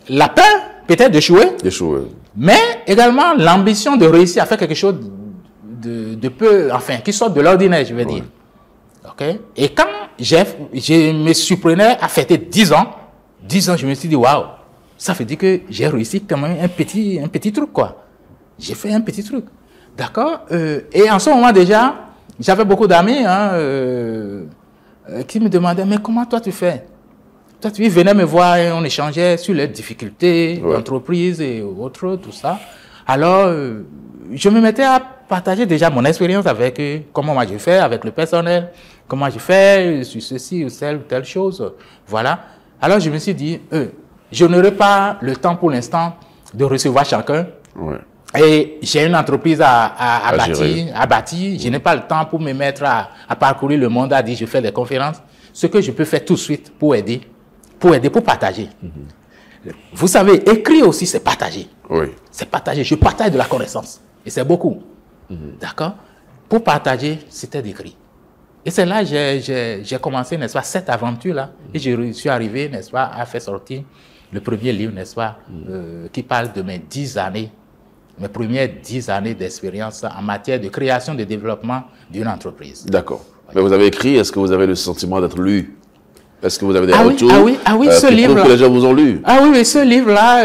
S2: la peur, peut-être d'échouer. Mais également l'ambition de réussir à faire quelque chose de peu, enfin, qui sort de l'ordinaire, je vais dire. Okay? Et quand je me surprenais à fêter 10 ans, je me suis dit, waouh, ça veut dire que j'ai réussi quand même un petit truc, quoi. J'ai fait un petit truc. D'accord? Et en ce moment déjà, j'avais beaucoup d'amis qui me demandaient, mais comment toi tu fais? Toi, tu venais me voir et on échangeait sur les difficultés d'entreprise et autres, tout ça. Alors, je me mettais à partager déjà mon expérience avec eux, comment moi je fais avec le personnel, comment je fais sur ceci ou telle chose. Voilà. Alors, je me suis dit, je n'aurai pas le temps pour l'instant de recevoir chacun. Et j'ai une entreprise à bâtir. Je n'ai pas le temps pour me mettre à parcourir le monde, à dire je fais des conférences. Ce que je peux faire tout de suite pour aider, pour partager. Vous savez, écrire aussi, c'est partager. C'est partager. Je partage de la connaissance. Et c'est beaucoup. D'accord? Pour partager, c'était d'écrire. Et c'est là que j'ai commencé, n'est-ce pas, cette aventure-là. Et je suis arrivé, n'est-ce pas, à faire sortir le premier livre, n'est-ce pas, qui parle de mes 10 années, mes premières 10 années d'expérience en matière de création et de développement d'une entreprise.
S1: D'accord. Mais vous avez écrit, est-ce que vous avez le sentiment d'être lu? Est-ce que vous avez des retours
S2: ce livre-là.
S1: Que les gens vous ont lu?
S2: Oui, ce livre-là,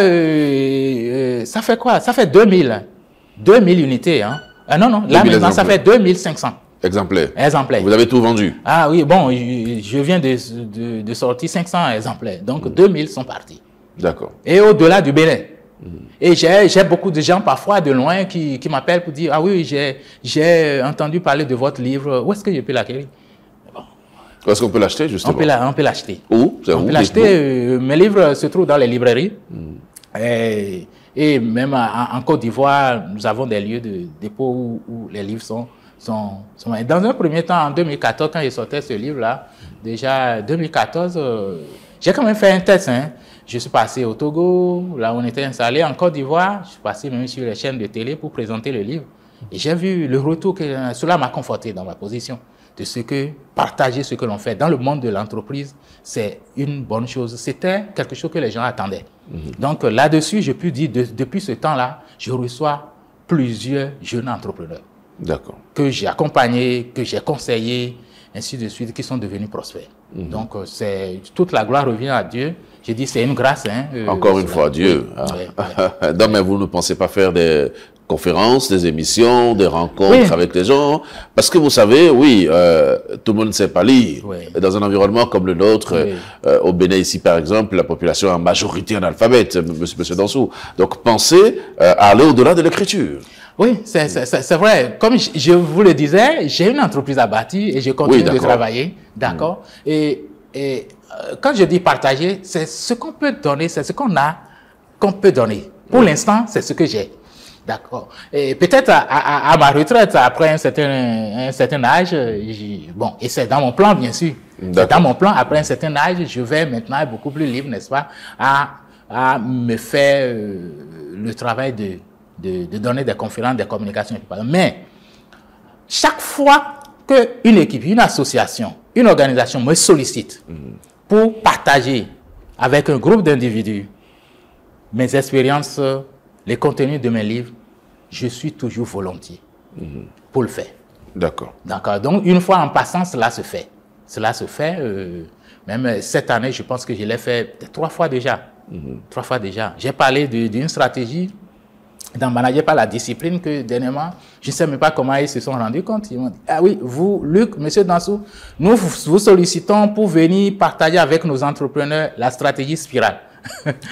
S2: ça fait quoi? Ça fait 2000 unités. Hein? Non, là maintenant, ça fait 2500.
S1: Exemplaires.
S2: Vous
S1: avez tout vendu?
S2: Oui, bon, je viens de sortir 500 exemplaires. Donc, 2000 sont partis.
S1: D'accord.
S2: Et au-delà du Bénin. Et j'ai beaucoup de gens parfois de loin qui m'appellent pour dire, j'ai entendu parler de votre livre. Où est-ce que je peux l'acquérir?
S1: Est-ce qu'on peut l'acheter, justement?
S2: On peut l'acheter.
S1: Où?
S2: On peut l'acheter. Mes livres se trouvent dans les librairies. Et même en Côte d'Ivoire, nous avons des lieux de dépôt où les livres sont. Dans un premier temps, en 2014, quand il sortait ce livre-là, déjà 2014, j'ai quand même fait un test. Hein. Je suis passé au Togo, là où on était installé, en Côte d'Ivoire. Je suis passé même sur les chaînes de télé pour présenter le livre. Et j'ai vu le retour que cela m'a conforté dans ma position. De ce que partager ce que l'on fait dans le monde de l'entreprise, c'est une bonne chose. C'était quelque chose que les gens attendaient. Donc là-dessus, je peux dire, depuis ce temps-là, je reçois plusieurs jeunes entrepreneurs.
S1: D'accord.
S2: Que j'ai accompagnés, que j'ai conseillés, ainsi de suite, qui sont devenus prospères. Donc toute la gloire revient à Dieu. J'ai dit, c'est une grâce. Hein,
S1: encore une fois, Dieu. Non, mais vous ne pensez pas faire des conférences, des émissions, des rencontres avec les gens? Parce que vous savez, tout le monde ne sait pas lire. Et dans un environnement comme le nôtre, au Bénin ici par exemple, la population est en majorité analphabète, monsieur Danso. Donc pensez à aller au-delà de l'écriture.
S2: Oui, c'est vrai. Comme je vous le disais, j'ai une entreprise à bâtir et je continue de travailler. D'accord. Et quand je dis partager, c'est ce qu'on peut donner, c'est ce qu'on a qu'on peut donner. Pour l'instant, c'est ce que j'ai. D'accord. Et peut-être à ma retraite, après un certain âge, bon, et c'est dans mon plan, bien sûr. C'est dans mon plan, après un certain âge, je vais maintenant être beaucoup plus libre, n'est-ce pas, à me faire le travail de donner des conférences, des communications. Mais chaque fois qu'une équipe, une association, une organisation me sollicite pour partager avec un groupe d'individus mes expériences, les contenus de mes livres, je suis toujours volontiers pour le faire.
S1: D'accord.
S2: D'accord. Donc, une fois en passant, cela se fait. Cela se fait. Même cette année, je pense que je l'ai fait 3 fois déjà. 3 fois déjà. J'ai parlé d'une stratégie dans manager par la discipline que dernièrement, je ne sais même pas comment ils se sont rendus compte. Ils m'ont dit, ah oui, vous, Luc, monsieur Dansou, nous vous sollicitons pour venir partager avec nos entrepreneurs la stratégie spirale.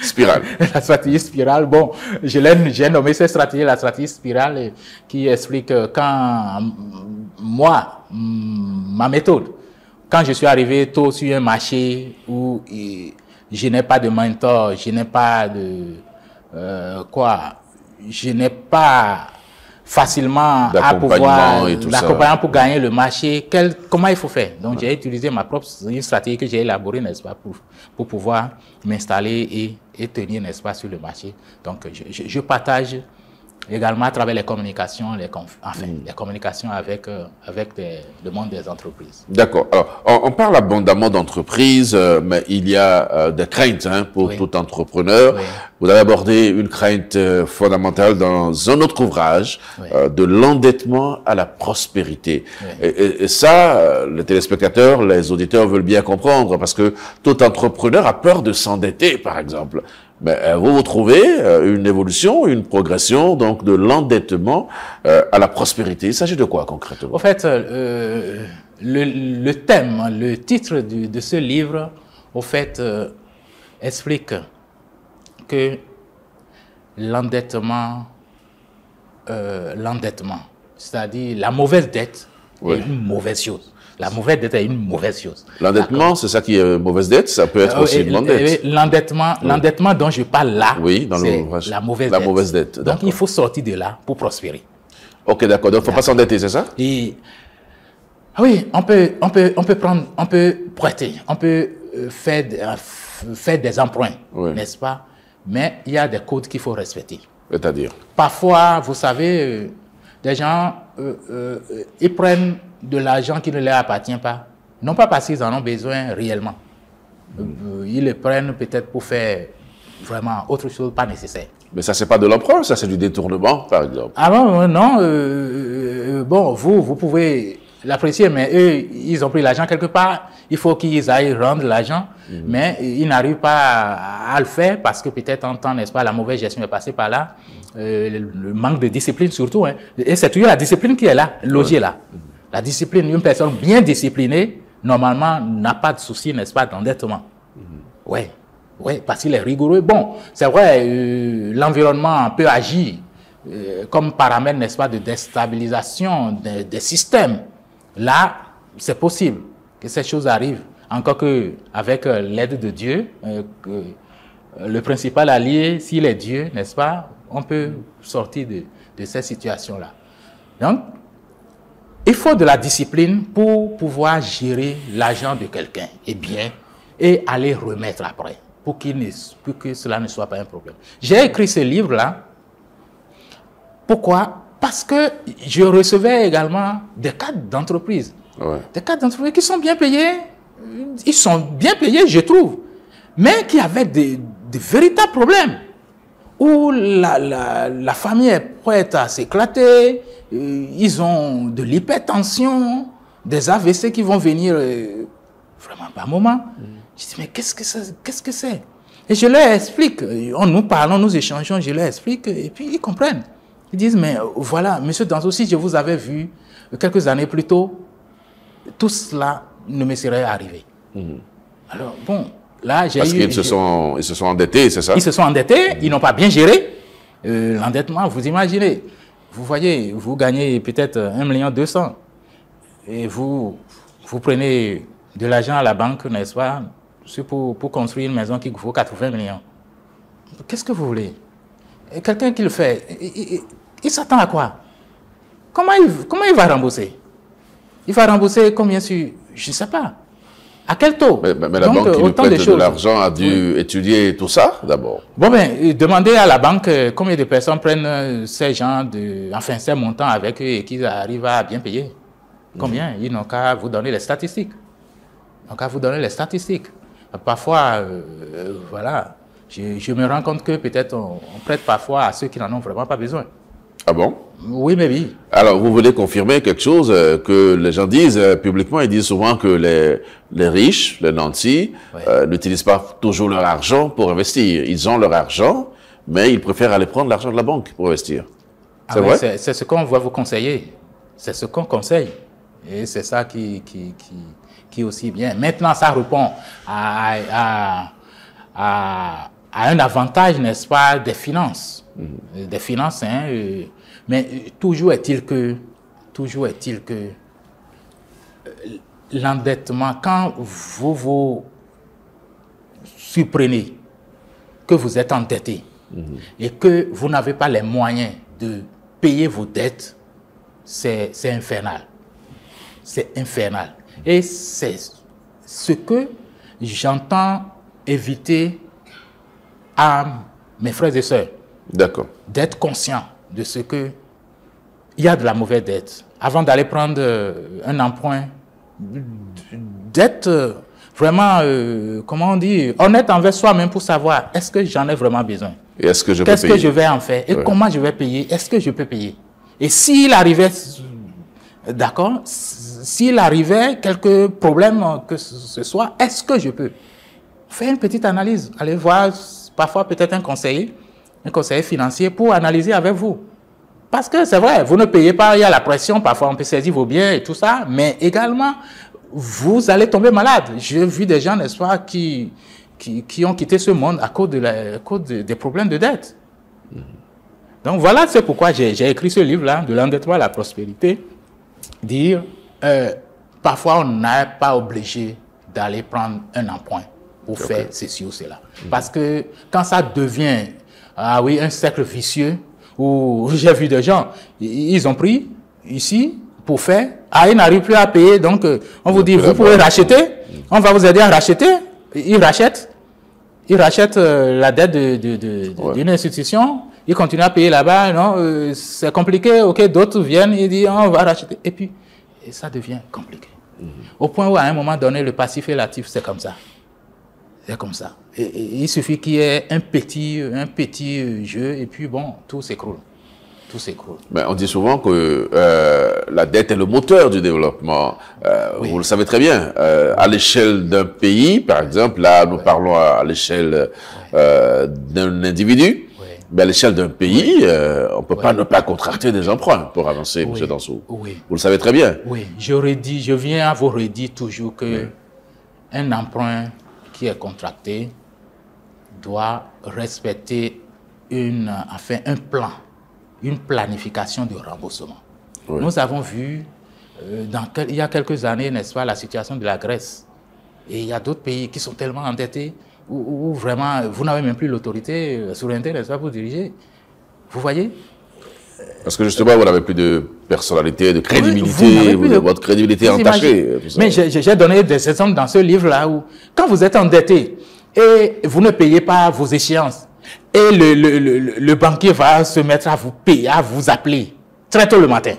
S1: Spirale.
S2: La stratégie spirale, bon, j'ai nommé cette stratégie la stratégie spirale qui explique quand moi, ma méthode, quand je suis arrivé tôt sur un marché où je n'ai pas de mentor, je n'ai pas de je n'ai pas facilement à pouvoir l'accompagnement pour gagner le marché. Comment il faut faire? Donc, j'ai utilisé une stratégie que j'ai élaborée, n'est-ce pas, pour pouvoir m'installer et tenir, n'est-ce pas, sur le marché. Donc, je partage également à travers les communications, les communications avec le monde des entreprises.
S1: D'accord. Alors, on parle abondamment d'entreprises, mais il y a des craintes pour tout entrepreneur. Oui. Vous avez abordé une crainte fondamentale dans un autre ouvrage, de l'endettement à la prospérité. Oui. Et ça, les téléspectateurs, les auditeurs veulent bien comprendre, parce que tout entrepreneur a peur de s'endetter, par exemple. Mais vous trouvez une évolution, une progression donc de l'endettement à la prospérité. Il s'agit de quoi concrètement?
S2: En fait, le thème, le titre de ce livre, au fait, explique que l'endettement, c'est-à-dire la mauvaise dette, est une mauvaise chose. La mauvaise dette est une mauvaise chose.
S1: L'endettement, c'est ça qui est mauvaise dette, ça peut être aussi une bonne dette.
S2: L'endettement dont je parle là,
S1: c'est la mauvaise dette.
S2: Donc, il faut sortir de là pour prospérer.
S1: Ok, d'accord. Donc, il ne faut pas s'endetter, c'est ça?
S2: Oui, on peut prêter, on peut faire des emprunts, n'est-ce pas? Mais il y a des codes qu'il faut respecter.
S1: C'est-à-dire?
S2: Parfois, vous savez, des gens, ils prennent de l'argent qui ne leur appartient pas, non pas parce qu'ils en ont besoin réellement. Ils le prennent peut-être pour faire vraiment autre chose, pas nécessaire.
S1: Mais ça, c'est pas de l'emprunt, ça, c'est du détournement, par exemple.
S2: Ah non, bon, vous pouvez l'apprécier, mais eux, ils ont pris l'argent quelque part, il faut qu'ils aillent rendre l'argent, mais ils n'arrivent pas à le faire parce que peut-être en temps, n'est-ce pas, la mauvaise gestion est passée par là, le manque de discipline surtout, et c'est toujours la discipline qui est là, logée là. La discipline, une personne bien disciplinée, normalement, n'a pas de souci, n'est-ce pas, d'endettement. Oui, parce qu'il est rigoureux. Bon, c'est vrai, l'environnement peut agir comme paramètre, n'est-ce pas, de déstabilisation des systèmes. Là, c'est possible que ces choses arrivent. Encore qu'avec l'aide de Dieu, le principal allié, s'il est Dieu, n'est-ce pas, on peut sortir de ces situations-là. Donc, il faut de la discipline pour pouvoir gérer l'argent de quelqu'un et aller remettre après, pour que cela ne soit pas un problème. J'ai écrit ce livre-là. Pourquoi? Parce que je recevais également des cadres d'entreprise. Des cadres d'entreprise qui sont bien payés. Ils sont bien payés, je trouve. Mais qui avaient de véritables problèmes. Où la famille est prête à s'éclater. Ils ont de l'hypertension, des AVC qui vont venir vraiment par moment. Je dis, mais qu'est-ce que c'est? Et je leur explique. Nous parlons, nous échangeons, je leur explique, et puis ils comprennent. Ils disent, mais voilà, monsieur Dansou, si je vous avais vu quelques années plus tôt, tout cela ne me serait arrivé. Alors, bon, là, j'ai eu...
S1: Parce qu'ils se sont endettés, c'est ça?
S2: Ils se sont endettés, ils n'ont pas bien géré l'endettement, vous imaginez. Vous voyez, vous gagnez peut-être 1,2 million et vous prenez de l'argent à la banque, n'est-ce pas, pour construire une maison qui vous vaut 80 millions. Qu'est-ce que vous voulez? quelqu'un qui le fait, il s'attend à quoi? Comment il va rembourser? Il va rembourser combien sur... Je ne sais pas. À quel taux?
S1: Mais la banque qui lui prête de l'argent a dû étudier tout ça, d'abord.
S2: Bon, ben, demandez à la banque combien de personnes prennent ces gens enfin, ces montants avec eux et qu'ils arrivent à bien payer. Combien? Ils n'ont qu'à vous donner les statistiques. Ils n'ont qu'à vous donner les statistiques. Parfois, voilà, je me rends compte que peut-être on prête parfois à ceux qui n'en ont vraiment pas besoin.
S1: Ah bon?
S2: Oui, mais oui.
S1: Alors, vous voulez confirmer quelque chose que les gens disent publiquement, ils disent souvent que les riches, les nantis, n'utilisent pas toujours leur argent pour investir. Ils ont leur argent, mais ils préfèrent aller prendre l'argent de la banque pour investir. C'est vrai?
S2: C'est ce qu'on va vous conseiller. C'est ce qu'on conseille. Et c'est ça qui est aussi bien. Maintenant, ça répond à un avantage, n'est-ce pas, des finances. Des finances, hein, mais toujours est-il que l'endettement, quand vous vous surprenez que vous êtes endetté et que vous n'avez pas les moyens de payer vos dettes, c'est infernal. C'est infernal. Et c'est ce que j'entends éviter à mes frères et sœurs.
S1: D'accord.
S2: D'être conscient de ce que il y a de la mauvaise dette. Avant d'aller prendre un emprunt, d'être vraiment, comment on dit, honnête envers soi-même pour savoir est-ce que j'en ai vraiment besoin.
S1: Et est-ce que je peux
S2: payer? Qu'est-ce que je vais en faire? Et comment je vais payer? Est-ce que je peux payer? Et s'il arrivait, d'accord, s'il arrivait quelques problèmes que ce soit, est-ce que je peux faire une petite analyse? Allez voir parfois peut-être un conseiller financier pour analyser avec vous. Parce que c'est vrai, vous ne payez pas, il y a la pression, parfois on peut saisir vos biens et tout ça, mais également, vous allez tomber malade. J'ai vu des gens, n'est-ce pas, qui ont quitté ce monde à cause des problèmes de dette. Donc voilà, c'est pourquoi j'ai écrit ce livre-là, de l'endettement à la prospérité, dire, parfois on n'est pas obligé d'aller prendre un emprunt pour faire ceci ou cela. Parce que quand ça devient, un cercle vicieux, où j'ai vu des gens, ils ont pris ici pour faire, ils n'arrivent plus à payer, donc on vous dit, vous pouvez racheter, on va vous aider à racheter, ils rachètent la dette d'une institution, ils continuent à payer là-bas, non, c'est compliqué, ok, d'autres viennent, ils disent, on va racheter, et puis, ça devient compliqué. Au point où à un moment donné, le passif et l'actif, c'est comme ça. C'est comme ça. Et il suffit qu'il y ait un petit jeu et puis bon, tout s'écroule. Tout s'écroule.
S1: Mais on dit souvent que la dette est le moteur du développement. Vous le savez très bien. À l'échelle d'un pays, par exemple, là nous parlons à l'échelle d'un individu. Mais à l'échelle d'un pays, on ne peut pas ne pas contracter des emprunts pour avancer, M. Dansou. Vous le savez très bien.
S2: Oui, je viens à vous redire toujours que un emprunt qui est contracté doit respecter un plan, une planification de remboursement. Nous avons vu il y a quelques années, n'est-ce pas, la situation de la Grèce. Et il y a d'autres pays qui sont tellement endettés où vraiment vous n'avez même plus l'autorité souveraineté, n'est-ce pas, pour diriger. Vous voyez?
S1: Parce que justement, vous n'avez plus de personnalité, de crédibilité, votre crédibilité est entachée.
S2: Mais j'ai donné des exemples dans ce livre-là où, quand vous êtes endetté et vous ne payez pas vos échéances, et le banquier va se mettre à vous payer, à vous appeler très tôt le matin.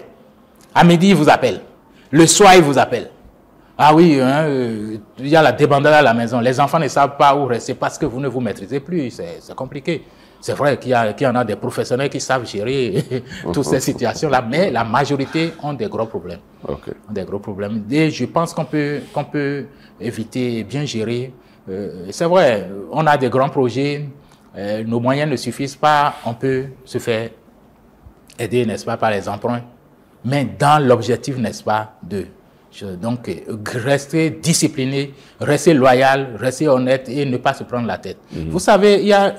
S2: À midi, il vous appelle. Le soir, il vous appelle. Ah oui, il y a la débandade à la maison. Les enfants ne savent pas où rester parce que vous ne vous maîtrisez plus. C'est compliqué. C'est vrai qu'il y en a des professionnels qui savent gérer toutes ces situations-là, mais la majorité ont des gros problèmes. Des gros problèmes. Et je pense qu'on peut éviter, bien gérer. C'est vrai, on a des grands projets, nos moyens ne suffisent pas, on peut se faire aider, n'est-ce pas, par les emprunts, mais dans l'objectif, n'est-ce pas, donc, rester discipliné, rester loyal, rester honnête et ne pas se prendre la tête. Vous savez, il y a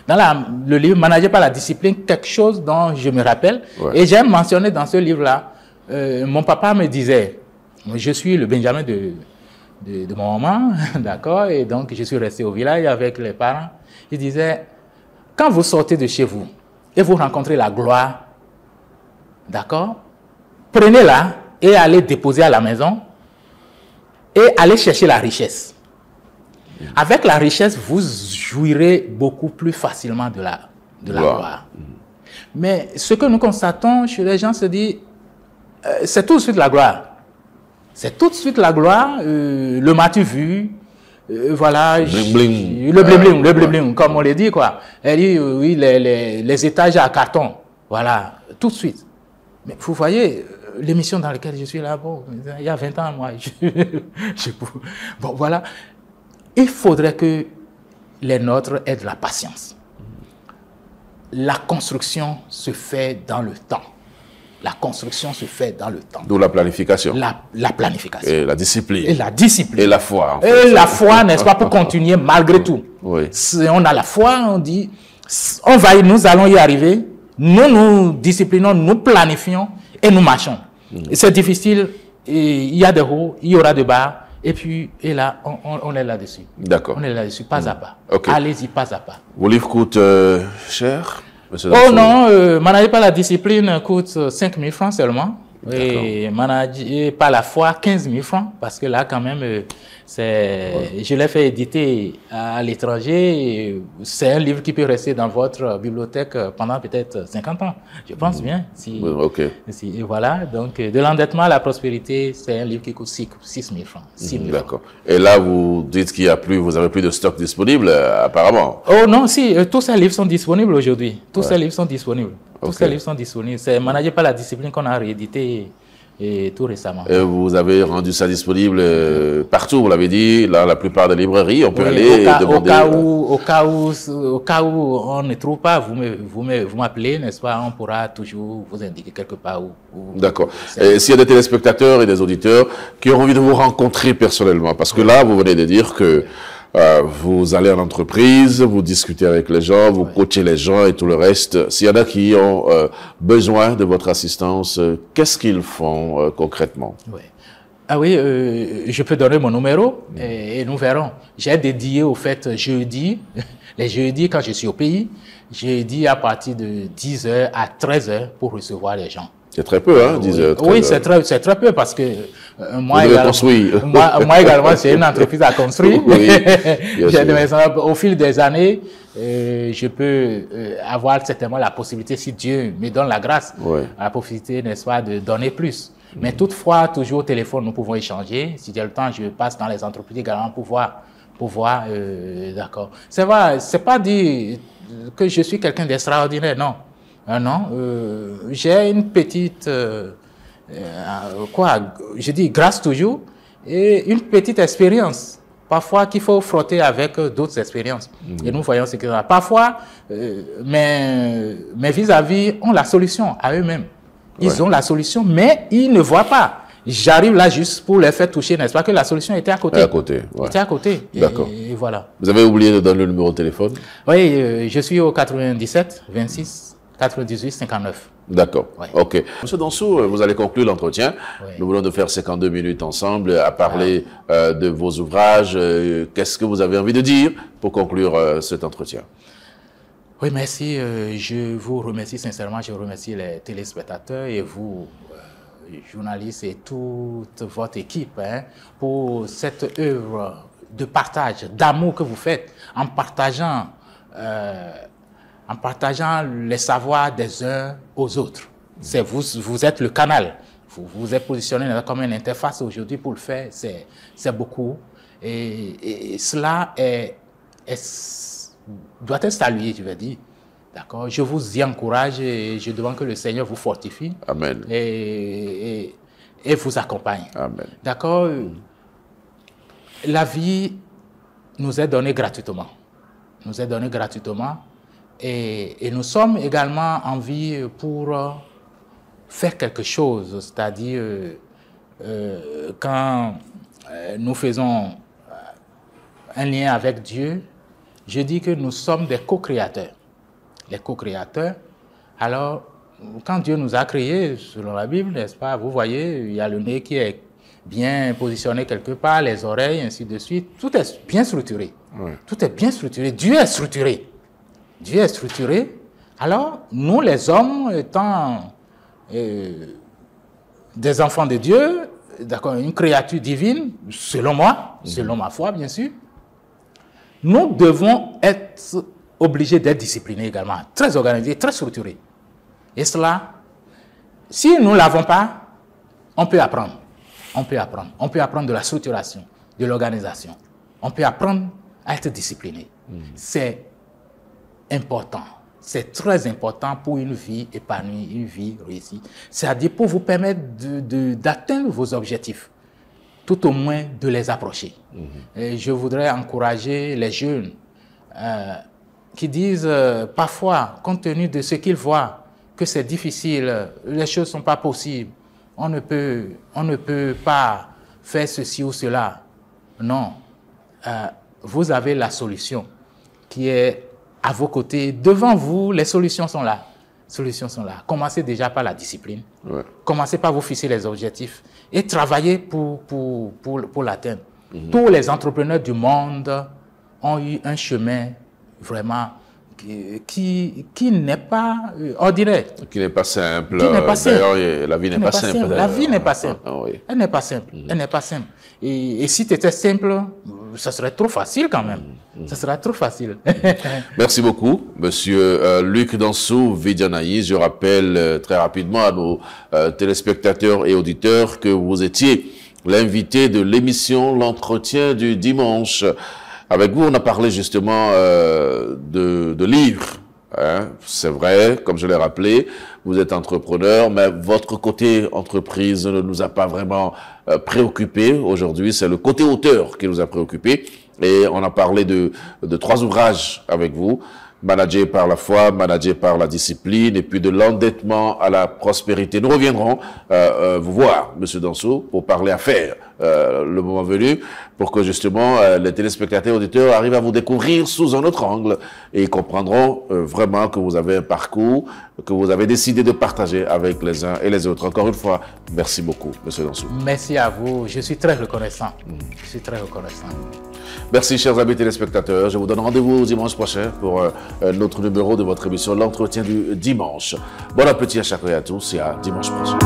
S2: dans le livre « Manager par la discipline » quelque chose dont je me rappelle. Et j'ai mentionné dans ce livre-là, mon papa me disait, je suis le Benjamin de mon maman, d'accord, et donc je suis resté au village avec les parents. Il disait, quand vous sortez de chez vous et vous rencontrez la gloire, d'accord, prenez-la et allez déposer à la maison et allez chercher la richesse. Avec la richesse, vous jouirez beaucoup plus facilement de la gloire. Mais ce que nous constatons chez les gens, se dit, c'est tout de suite la gloire. C'est tout de suite la gloire. Le m'as-tu vu? Voilà.
S1: Bling,
S2: le bling-bling, le bling-bling, comme on le dit, quoi. Elle dit, oui, les étages à carton. Voilà, tout de suite. Mais vous voyez, l'émission dans laquelle je suis là, bon, il y a 20 ans, moi, bon, voilà. Il faudrait que les nôtres aient de la patience. La construction se fait dans le temps. La construction se fait dans le temps.
S1: D'où la planification.
S2: La planification.
S1: Et la discipline.
S2: Et la discipline.
S1: Et la foi. En fait.
S2: Et la foi, n'est-ce pas, pour continuer malgré tout.
S1: Oui.
S2: On a la foi, on dit, nous allons y arriver. Nous nous disciplinons, nous planifions et nous marchons. C'est difficile, il y a des hauts, il y aura des bas. Et puis, là, on est là-dessus.
S1: D'accord.
S2: On est là-dessus, pas à pas.
S1: Okay.
S2: Allez-y, pas à pas.
S1: Vos livres coûtent cher, monsieur
S2: Oh non, manager par la discipline coûte 5 000 francs seulement. Et manager par la foi, 15 000 francs. Parce que là, quand même, je l'ai fait éditer à l'étranger. C'est un livre qui peut rester dans votre bibliothèque pendant peut-être 50 ans. Je pense bien. Et voilà. Donc, de l'endettement à la prospérité, c'est un livre qui coûte 6 000 francs.
S1: D'accord. Et là, vous dites qu'il y a plus, vous avez plus de stock disponible, apparemment.
S2: Oh non, si, tous ces livres sont disponibles aujourd'hui. Tous ces livres sont disponibles. Tous ces livres sont disponibles. C'est managé par la discipline qu'on a réédité tout récemment. Et
S1: vous avez rendu ça disponible partout, vous l'avez dit, dans la plupart des librairies, on peut aller demander...
S2: Au cas où on ne trouve pas, vous m'appelez, n'est-ce pas, on pourra toujours vous indiquer quelque part où...
S1: D'accord. Et s'il y a des téléspectateurs et des auditeurs qui ont envie de vous rencontrer personnellement, parce que là, vous venez de dire que vous allez en entreprise, vous discutez avec les gens, vous coachez les gens et tout le reste. S'il y en a qui ont besoin de votre assistance, qu'est-ce qu'ils font concrètement?
S2: Ah oui, je peux donner mon numéro et nous verrons. J'ai dédié au fait jeudi, les jeudis quand je suis au pays, jeudi à partir de 10h à 13h pour recevoir les gens.
S1: C'est très peu, hein, 10 heures.
S2: Oui, c'est très peu parce que moi également, c'est une entreprise à construire. Oui, au fil des années, je peux avoir certainement la possibilité, si Dieu me donne la grâce, la possibilité, n'est-ce pas, de donner plus. Mais toutefois, toujours au téléphone, nous pouvons échanger. Si j'ai le temps, je passe dans les entreprises également pour voir, d'accord. C'est vrai, c'est pas dire que je suis quelqu'un d'extraordinaire, non. Non, j'ai une petite, je dis grâce toujours, et une petite expérience, parfois qu'il faut frotter avec d'autres expériences. Et nous voyons ce qu'il y a. Parfois, mes vis-à-vis ont la solution à eux-mêmes. Ils ont la solution, mais ils ne voient pas. J'arrive là juste pour les faire toucher, n'est-ce pas, que la solution était à côté.
S1: À côté, ouais.
S2: Était à côté.
S1: D'accord.
S2: Et voilà.
S1: Vous avez oublié de donner le numéro de téléphone?
S2: Oui, je suis au 97 26 98 59.
S1: D'accord. Ouais. OK. Monsieur Dansou, vous allez conclure l'entretien. Nous voulons de faire 52 minutes ensemble à parler de vos ouvrages. Qu'est-ce que vous avez envie de dire pour conclure cet entretien?
S2: Oui, merci. Je vous remercie sincèrement. Je remercie les téléspectateurs et vous, journalistes et toute votre équipe, pour cette œuvre de partage, d'amour que vous faites en partageant les savoirs des uns aux autres. Vous êtes le canal. Vous êtes positionné comme une interface aujourd'hui pour le faire. C'est beaucoup. Et cela doit être salué, je vais dire. D'accord? Je vous y encourage et je demande que le Seigneur vous fortifie.
S1: Amen.
S2: Et vous accompagne.
S1: Amen.
S2: D'accord? La vie nous est donnée gratuitement. Nous est donnée gratuitement. Et nous sommes également en vie pour faire quelque chose, c'est-à-dire quand nous faisons un lien avec Dieu, je dis que nous sommes des co-créateurs. Les co-créateurs, alors quand Dieu nous a créés, selon la Bible, n'est-ce pas, vous voyez, il y a le nez qui est bien positionné quelque part, les oreilles, ainsi de suite, tout est bien structuré. Oui. Tout est bien structuré, Dieu est structuré. Dieu est structuré. Alors, nous les hommes, étant des enfants de Dieu, d'accord, une créature divine, selon moi, selon ma foi, bien sûr, nous devons être obligés d'être disciplinés également, très organisés, très structurés. Et cela, si nous ne l'avons pas, on peut apprendre. On peut apprendre. On peut apprendre de la structuration, de l'organisation. On peut apprendre à être discipliné. C'est important. C'est très important pour une vie épanouie, une vie réussie. C'est-à-dire pour vous permettre d'atteindre vos objectifs, tout au moins de les approcher. Et je voudrais encourager les jeunes qui disent parfois, compte tenu de ce qu'ils voient, que c'est difficile, les choses ne sont pas possibles, on ne peut pas faire ceci ou cela. Non, vous avez la solution qui est à vos côtés, devant vous, les solutions sont là. Solutions sont là. Commencez déjà par la discipline. Ouais. Commencez par vous fixer les objectifs et travaillez pour l'atteindre. Tous les entrepreneurs du monde ont eu un chemin vraiment qui n'est pas ordinaire. Qui n'est pas simple. D'ailleurs, la vie n'est pas simple. La vie n'est pas simple. Oui. Elle n'est pas simple. Elle n'est pas simple. Et si c'était simple, ça serait trop facile quand même. Ça serait trop facile.
S1: Merci beaucoup, Monsieur Luc Dansou Vidianaïs. Je rappelle très rapidement à nos téléspectateurs et auditeurs que vous étiez l'invité de l'émission L'Entretien du dimanche. Avec vous, on a parlé justement de livres. Hein. C'est vrai, comme je l'ai rappelé, vous êtes entrepreneur, mais votre côté entreprise ne nous a pas vraiment préoccupés aujourd'hui. C'est le côté auteur qui nous a préoccupés. Et on a parlé de 3 ouvrages avec vous. Manager par la foi, manager par la discipline, et puis de l'endettement à la prospérité. Nous reviendrons vous voir, Monsieur Dansou, pour parler affaires le moment venu, pour que justement les téléspectateurs auditeurs arrivent à vous découvrir sous un autre angle et comprendront vraiment que vous avez un parcours que vous avez décidé de partager avec les uns et les autres. Encore une fois, merci beaucoup, Monsieur Dansou.
S2: Merci à vous. Je suis très reconnaissant. Je suis très reconnaissant.
S1: Merci, chers amis téléspectateurs. Je vous donne rendez-vous dimanche prochain pour un autre numéro de votre émission L'Entretien du dimanche. Bon appétit à chacun et à tous et à dimanche prochain.